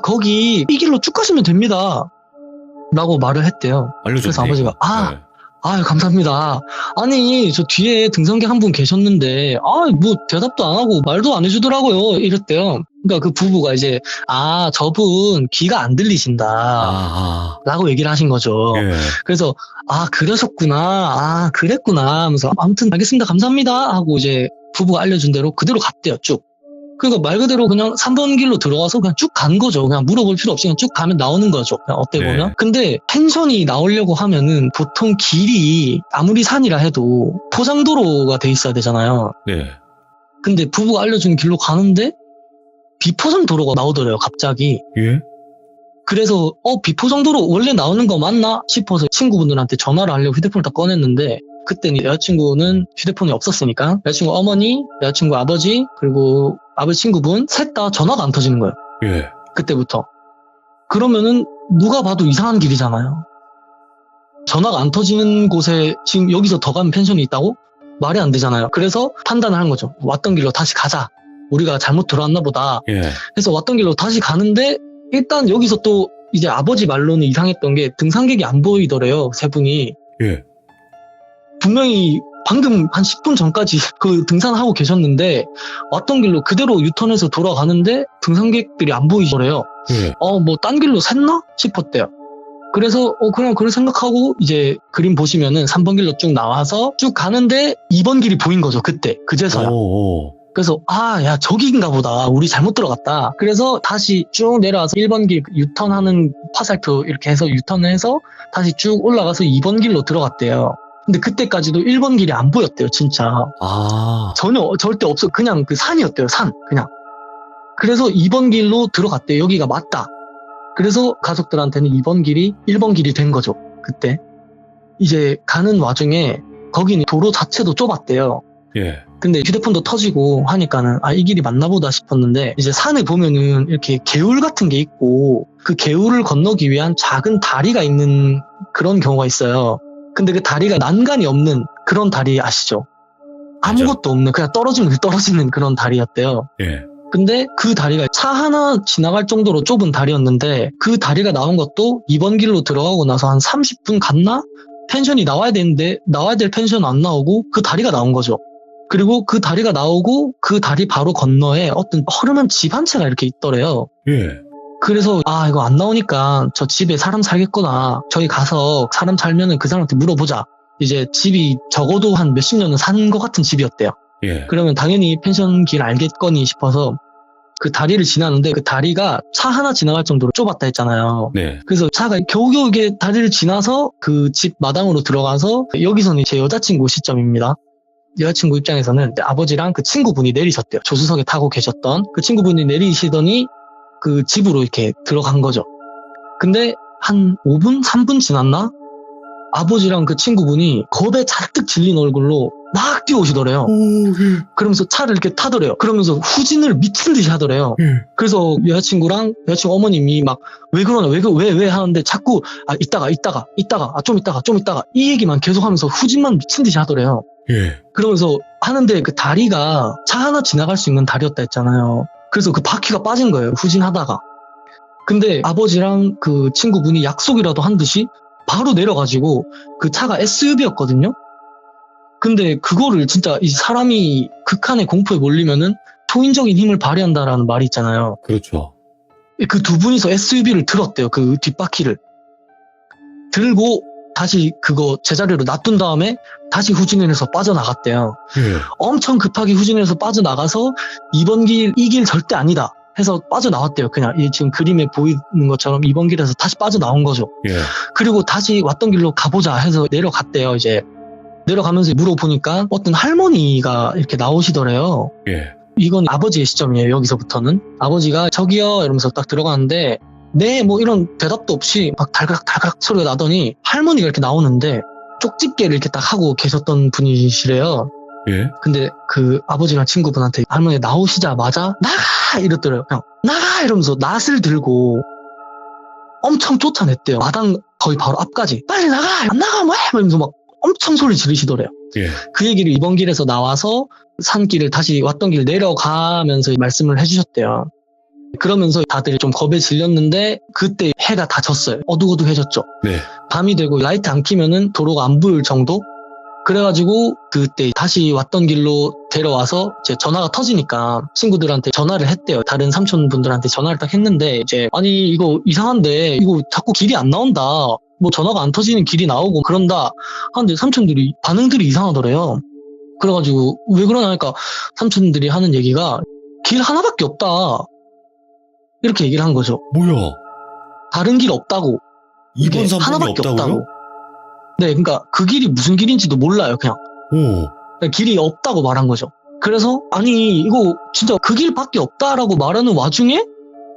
C: 거기 이 길로 쭉 가시면 됩니다 라고 말을 했대요.
A: 알려줬네.
C: 그래서 아버지가
A: 네.
C: 감사합니다. 아니 저 뒤에 등산객 한 분 계셨는데 뭐 대답도 안 하고 말도 안 해주더라고요 이랬대요. 그러니까 그 부부가 이제 저분 귀가 안 들리신다 라고 얘기를 하신 거죠.
A: 예.
C: 그래서 그러셨구나 그랬구나 하면서 아무튼 알겠습니다 감사합니다 하고 이제 부부가 알려준 대로 그대로 갔대요 쭉. 그러니까 말 그대로 그냥 3번 길로 들어가서 그냥 쭉 간 거죠. 그냥 물어볼 필요 없이 그냥 쭉 가면 나오는 거죠. 그냥 어때 보면.
A: 네.
C: 근데 펜션이 나오려고 하면은 보통 길이 아무리 산이라 해도 포장도로가 돼 있어야 되잖아요.
A: 네.
C: 근데 부부가 알려준 길로 가는데 비포장 도로가 나오더래요 갑자기.
A: 예?
C: 그래서 비포 정도로 원래 나오는 거 맞나 싶어서 친구분들한테 전화를 하려고 휴대폰을 딱 꺼냈는데 그때는 여자친구는 휴대폰이 없었으니까 여자친구 어머니, 여자친구 아버지 그리고 아버지 친구분 셋 다 전화가 안 터지는 거예요.
A: 예.
C: 그때부터. 그러면은 누가 봐도 이상한 길이잖아요. 전화가 안 터지는 곳에 지금 여기서 더 가면 펜션이 있다고? 말이 안 되잖아요. 그래서 판단을 한 거죠. 왔던 길로 다시 가자. 우리가 잘못 들어왔나 보다.
A: 예.
C: 그래서 왔던 길로 다시 가는데 일단 여기서 또 이제 아버지 말로는 이상했던 게 등산객이 안 보이더래요. 세 분이.
A: 예.
C: 분명히 방금 한 10분 전까지 그 등산하고 계셨는데 왔던 길로 그대로 유턴해서 돌아가는데 등산객들이 안 보이더래요.
A: 예.
C: 뭐 딴 길로 샜나 싶었대요. 그래서 그냥 그걸 생각하고 이제 그림 보시면은 3번 길로 쭉 나와서 쭉 가는데 2번 길이 보인 거죠. 그때 그제서야.
A: 오.
C: 그래서 야 저기인가 보다. 우리 잘못 들어갔다. 그래서 다시 쭉 내려와서 1번 길 유턴하는 화살표 이렇게 해서 유턴해서 다시 쭉 올라가서 2번 길로 들어갔대요. 근데 그때까지도 1번 길이 안 보였대요. 진짜.
A: 아.
C: 전혀 절대 없어. 그냥 그 산이었대요. 산 그냥. 그래서 2번 길로 들어갔대요. 여기가 맞다. 그래서 가족들한테는 2번 길이 1번 길이 된 거죠. 그때. 이제 가는 와중에 거기는 도로 자체도 좁았대요.
A: 예.
C: 근데 휴대폰도 터지고 하니까는 이 길이 맞나 보다 싶었는데 이제 산에 보면은 이렇게 개울 같은 게 있고 그 개울을 건너기 위한 작은 다리가 있는 그런 경우가 있어요. 근데 그 다리가 난간이 없는 그런 다리 아시죠? 아무것도 없는 그냥 떨어지는 그런 다리였대요.
A: 예.
C: 근데 그 다리가 차 하나 지나갈 정도로 좁은 다리였는데 그 다리가 나온 것도 2번 길로 들어가고 나서 한 30분 갔나? 펜션이 나와야 되는데 나와야 될 펜션 안 나오고 그 다리가 나온 거죠. 그리고 그 다리가 나오고 그 다리 바로 건너에 어떤 허름한 집 한 채가 이렇게 있더래요.
A: 예.
C: 그래서 이거 안 나오니까 저 집에 사람 살겠구나. 저기 가서 사람 살면은 그 사람한테 물어보자. 이제 집이 적어도 한 몇십 년은 산 것 같은 집이었대요.
A: 예.
C: 그러면 당연히 펜션 길 알겠거니 싶어서 그 다리를 지나는데 그 다리가 차 하나 지나갈 정도로 좁았다 했잖아요.
A: 네.
C: 그래서 차가 겨우겨우 이게 다리를 지나서 그 집 마당으로 들어가서 여기서는 제 여자친구 시점입니다. 여자친구 입장에서는 아버지랑 그 친구분이 내리셨대요. 조수석에 타고 계셨던 그 친구분이 내리시더니 그 집으로 이렇게 들어간 거죠. 근데 한 5분? 3분 지났나? 아버지랑 그 친구분이 겁에 잔뜩 질린 얼굴로 막 뛰어오시더래요. 그러면서 차를 이렇게 타더래요. 그러면서 후진을 미친 듯이 하더래요. 그래서 여자친구 어머님이 막 왜 그러나 왜 하는데 자꾸 이따가 좀 이따가 이 얘기만 계속 하면서 후진만 미친 듯이 하더래요.
A: 예.
C: 그러면서 하는데 그 다리가 차 하나 지나갈 수 있는 다리였다 했잖아요. 그래서 그 바퀴가 빠진 거예요. 후진하다가. 근데 아버지랑 그 친구분이 약속이라도 한 듯이 바로 내려가지고 그 차가 SUV였거든요. 근데 그거를 진짜 이 사람이 극한의 공포에 몰리면은 초인적인 힘을 발휘한다라는 말이 있잖아요.
A: 그렇죠.
C: 그 두 분이서 SUV를 들었대요. 그 뒷바퀴를. 들고 다시 그거 제자리로 놔둔 다음에 다시 후진을 해서 빠져나갔대요.
A: 예.
C: 엄청 급하게 후진을 해서 빠져나가서 이번 길, 이 길 절대 아니다 해서 빠져나왔대요. 그냥 지금 그림에 보이는 것처럼 이번 길에서 다시 빠져나온 거죠.
A: 예.
C: 그리고 다시 왔던 길로 가보자 해서 내려갔대요. 이제 내려가면서 물어보니까 어떤 할머니가 이렇게 나오시더래요.
A: 예.
C: 이건 아버지의 시점이에요. 여기서부터는 아버지가 저기요 이러면서 딱 들어가는데 네 뭐 이런 대답도 없이 막 달그락 소리가 나더니 할머니가 이렇게 나오는데 쪽집게를 이렇게 딱 하고 계셨던 분이시래요.
A: 예.
C: 근데 그 아버지랑 친구분한테 할머니 나오시자마자 나가 이랬더래요. 그냥 나가 이러면서 낫을 들고 엄청 쫓아냈대요. 마당 거의 바로 앞까지 빨리 나가 안 나가 뭐 이러면서 막 엄청 소리 지르시더래요.
A: 예.
C: 그 얘기를 이번 길에서 나와서 산길을 다시 왔던 길 내려가면서 말씀을 해주셨대요. 그러면서 다들 좀 겁에 질렸는데 그때 해가 다 졌어요. 어둑어둑해졌죠.
A: 네.
C: 밤이 되고 라이트 안 켜면은 도로가 안 보일 정도? 그래가지고 그때 다시 왔던 길로 데려와서 이제 전화가 터지니까 친구들한테 전화를 했대요. 다른 삼촌분들한테 전화를 딱 했는데 이제 아니 이거 이상한데 이거 자꾸 길이 안 나온다. 뭐 전화가 안 터지는 길이 나오고 그런다 하는데 삼촌들이 반응들이 이상하더래요. 그래가지고 왜 그러나 하니까 삼촌들이 하는 얘기가 길 하나밖에 없다 이렇게 얘기를 한 거죠.
A: 뭐야?
C: 다른 길 없다고.
A: 2번, 3번이
C: 하나밖에
A: 없다고요?
C: 없다고. 네, 그러니까 그 길이 무슨 길인지도 몰라요. 그냥
A: 오.
C: 길이 없다고 말한 거죠. 그래서 아니 이거 진짜 그 길밖에 없다라고 말하는 와중에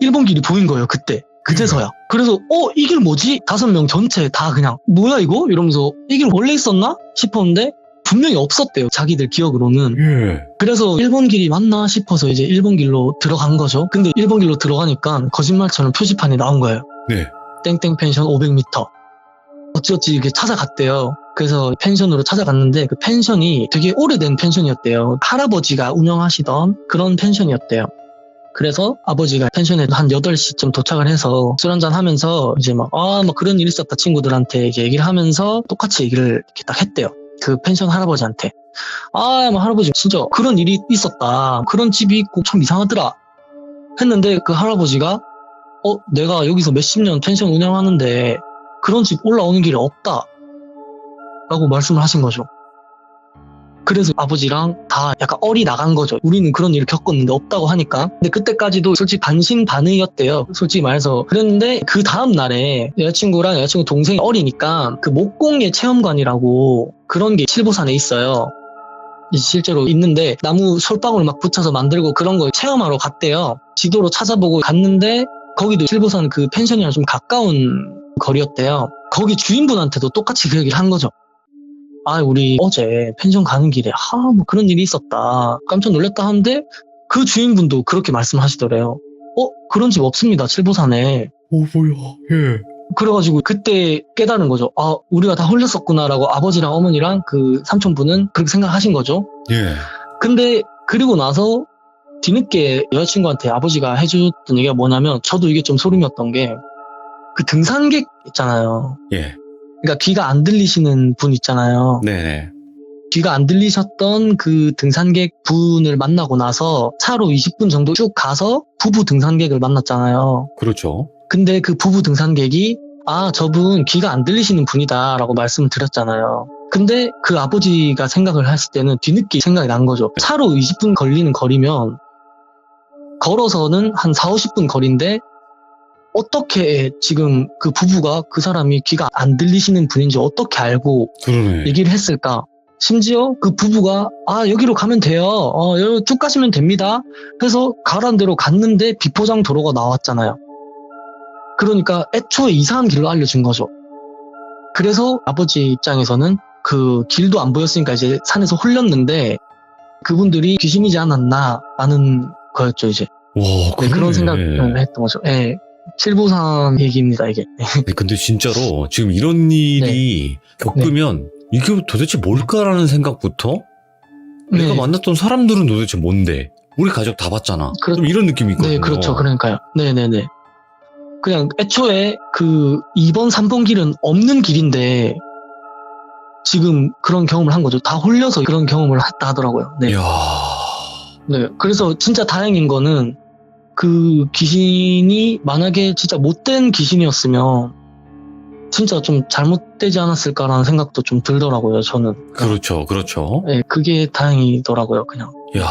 C: 1번 길이 보인 거예요. 그때 그제서야. 그래서 이 길 뭐지? 5명 전체 다 그냥 뭐야 이거? 이러면서 이 길 원래 있었나? 싶었는데 분명히 없었대요. 자기들 기억으로는.
A: 예.
C: 그래서 1번 길이 맞나 싶어서 이제 1번 길로 들어간 거죠. 근데 1번 길로 들어가니까 거짓말처럼 표지판이 나온 거예요.
A: 네.
C: 땡땡 펜션 500m. 어찌어찌 이렇게 찾아갔대요. 그래서 펜션으로 찾아갔는데 그 펜션이 되게 오래된 펜션이었대요. 할아버지가 운영하시던 그런 펜션이었대요. 그래서 아버지가 펜션에 한 8시쯤 도착을 해서 술 한잔 하면서 이제 막 그런 일 있었다 친구들한테 이제 얘기를 하면서 똑같이 얘기를 이렇게 딱 했대요. 그 펜션 할아버지한테. 할아버지 진짜 그런 일이 있었다. 그런 집이 있고 참 이상하더라. 했는데 그 할아버지가 내가 여기서 몇십 년 펜션 운영하는데 그런 집 올라오는 길이 없다. 라고 말씀을 하신 거죠. 그래서 아버지랑 다 약간 얼이 나간 거죠. 우리는 그런 일을 겪었는데 없다고 하니까. 근데 그때까지도 솔직히 반신반의였대요. 솔직히 말해서. 그랬는데 그 다음 날에 여자친구랑 여자친구 동생이 어리니까 그 목공예 체험관이라고 그런 게 칠보산에 있어요. 실제로 있는데 나무 솔방울 막 붙여서 만들고 그런 거 체험하러 갔대요. 지도로 찾아보고 갔는데 거기도 칠보산 그 펜션이랑 좀 가까운 거리였대요. 거기 주인분한테도 똑같이 그 얘기를 한 거죠. 우리 어제 펜션 가는 길에 그런 일이 있었다. 깜짝 놀랐다 하는데 그 주인분도 그렇게 말씀하시더래요. 그런 집 없습니다. 칠보산에.
A: 뭐야. 예.
C: 그래가지고 그때 깨달은 거죠. 우리가 다 홀렸었구나라고 아버지랑 어머니랑 그 삼촌분은 그렇게 생각하신 거죠.
A: 예.
C: 근데 그리고 나서 뒤늦게 여자친구한테 아버지가 해줬던 얘기가 뭐냐면 저도 이게 좀 소름이었던 게 그 등산객 있잖아요.
A: 예.
C: 그러니까 귀가 안 들리시는 분 있잖아요.
A: 네네.
C: 귀가 안 들리셨던 그 등산객 분을 만나고 나서 차로 20분 정도 쭉 가서 부부 등산객을 만났잖아요.
A: 그렇죠.
C: 근데 그 부부 등산객이 저분 귀가 안 들리시는 분이다 라고 말씀을 드렸잖아요. 근데 그 아버지가 생각을 했을 때는 뒤늦게 생각이 난 거죠. 차로 20분 걸리는 거리면 걸어서는 한 4, 50분 거리인데 어떻게 지금 그 부부가 그 사람이 귀가 안 들리시는 분인지 어떻게 알고
A: 그러네.
C: 얘기를 했을까? 심지어 그 부부가 여기로 가면 돼요. 여기 쭉 가시면 됩니다. 해서 가라는 대로 갔는데 비포장 도로가 나왔잖아요. 그러니까 애초에 이상한 길로 알려준 거죠. 그래서 아버지 입장에서는 그 길도 안 보였으니까 이제 산에서 홀렸는데 그분들이 귀신이지 않았나 라는 거였죠 이제.
A: 와,
C: 네, 그런 생각을 했던 거죠. 네. 칠보산 얘기입니다 이게.
A: 근데 진짜로 지금 이런 일이 겪으면 이게 도대체 뭘까라는 생각부터 내가 만났던 사람들은 도대체 뭔데? 우리 가족 다 봤잖아. 좀 이런 느낌이 있거든요.
C: 네, 그렇죠. 그러니까요. 네네네. 그냥 애초에 그 2번, 3번 길은 없는 길인데 지금 그런 경험을 한 거죠. 다 홀려서 그런 경험을 했다 하더라고요. 네.
A: 이야.
C: 네. 그래서 진짜 다행인 거는 그 귀신이 만약에 진짜 못된 귀신이었으면 진짜 좀 잘못되지 않았을까라는 생각도 좀 들더라고요, 저는.
A: 그렇죠, 그렇죠.
C: 네, 그게 다행이더라고요, 그냥.
A: 이야.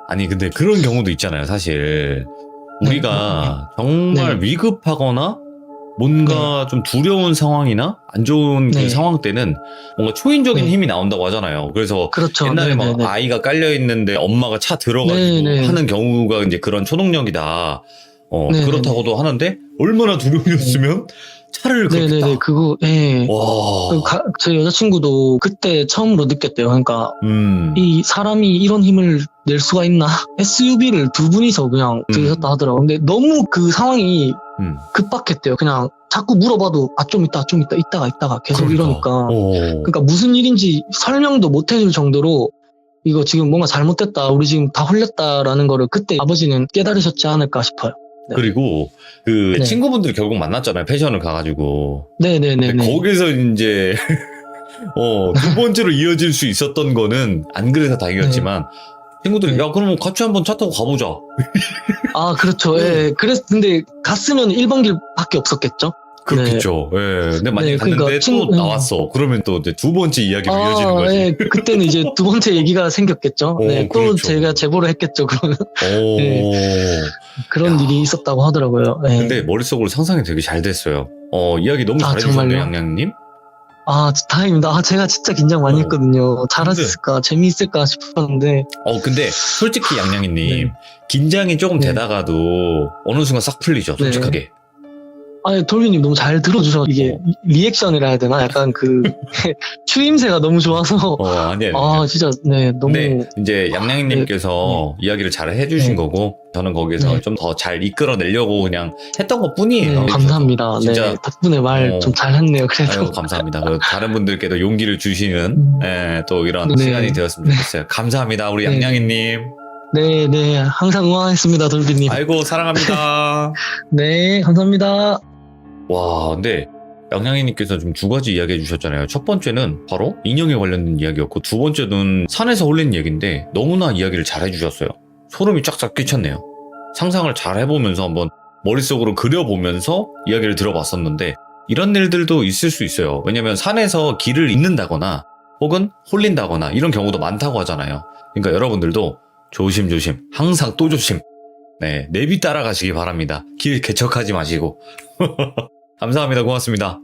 A: 아니, 근데 그런 경우도 있잖아요, 사실. 우리가 정말 위급하거나 뭔가 좀 두려운 상황이나 안 좋은 그 상황 때는 뭔가 초인적인 힘이 나온다고 하잖아요. 그래서
C: 그렇죠.
A: 옛날에 막 아이가 깔려 있는데 엄마가 차 들어가지고 하는 경우가 이제 그런 초능력이다. 그렇다고도 하는데 얼마나 두려우셨으면 차를 그렇게
C: 네네네, 그거, 예.
A: 와.
C: 제 여자친구도 그때 처음으로 느꼈대요. 그러니까, 이 사람이 이런 힘을 낼 수가 있나? SUV를 두 분이서 그냥 들으셨다 하더라고요. 근데 너무 그 상황이 급박했대요. 그냥 자꾸 물어봐도, 좀 이따가 계속 이러니까. 그러니까 무슨 일인지 설명도 못 해줄 정도로, 이거 지금 뭔가 잘못됐다, 우리 지금 다 홀렸다라는 거를 그때 아버지는 깨달으셨지 않을까 싶어요. 네.
A: 그리고 그 친구분들 결국 만났잖아요. 펜션을 가가지고.
C: 네네네.
A: 거기서 이제 두 번째로 이어질 수 있었던 거는 안 그래서 다행이었지만 친구들이 야 그럼 같이 한번 차 타고 가보자.
C: 그렇죠. 예. 그래서 근데 갔으면 1번 길밖에 없었겠죠.
A: 그렇겠죠. 예. 근데 만약에 갔는데
C: 그러니까
A: 또 나왔어. 그러면 또 이제 두 번째 이야기로 이어지는 거지.
C: 예. 그때는 이제 두 번째 얘기가 생겼겠죠. 네. 또
A: 그렇죠.
C: 제가 제보를 했겠죠. 그러면. 그런 일이 있었다고 하더라고요. 네.
A: 근데 머릿속으로 상상이 되게 잘 됐어요. 이야기 너무 잘해주셨네요, 양양님.
C: 다행입니다. 제가 진짜 긴장 많이 했거든요. 잘하셨을까, 재미있을까 싶었는데.
A: 근데 솔직히 양양이님 긴장이 조금 되다가도 어느 순간 싹 풀리죠, 솔직하게.
C: 아니, 돌비님 너무 잘 들어주셔. 이게 리액션이라 해야 되나? 약간 그 추임새가 너무 좋아서.
A: 아니에요.
C: 아, 진짜, 네, 너무.
A: 근데 이제 양양이님께서 이야기를 잘 해주신
C: 네.
A: 거고, 저는 거기서
C: 네.
A: 좀 더 잘 이끌어내려고 그냥 했던 것 뿐이에요.
C: 네, 감사합니다.
A: 진짜
C: 네, 덕분에 말 좀 잘했네요. 그래도.
A: 아유, 감사합니다. 다른 분들께도 용기를 주시는 또 이런
C: 네.
A: 시간이 되었으면 좋겠어요. 감사합니다. 우리
C: 네.
A: 양양이님.
C: 네, 네, 항상 응원하겠습니다, 돌비님.
A: 아이고, 사랑합니다.
C: 네, 감사합니다.
A: 와, 근데 양양이님께서 좀 두 가지 이야기 해주셨잖아요. 첫 번째는 바로 인형에 관련된 이야기였고, 두 번째는 산에서 홀린 얘기인데 너무나 이야기를 잘 해주셨어요. 소름이 쫙쫙 끼쳤네요. 상상을 잘 해보면서 한번 머릿속으로 그려보면서 이야기를 들어봤었는데 이런 일들도 있을 수 있어요. 왜냐면 산에서 길을 잃는다거나 혹은 홀린다거나 이런 경우도 많다고 하잖아요. 그러니까 여러분들도 조심조심, 항상 또 조심. 네, 내비 따라가시기 바랍니다. 길 개척하지 마시고. 감사합니다. 고맙습니다.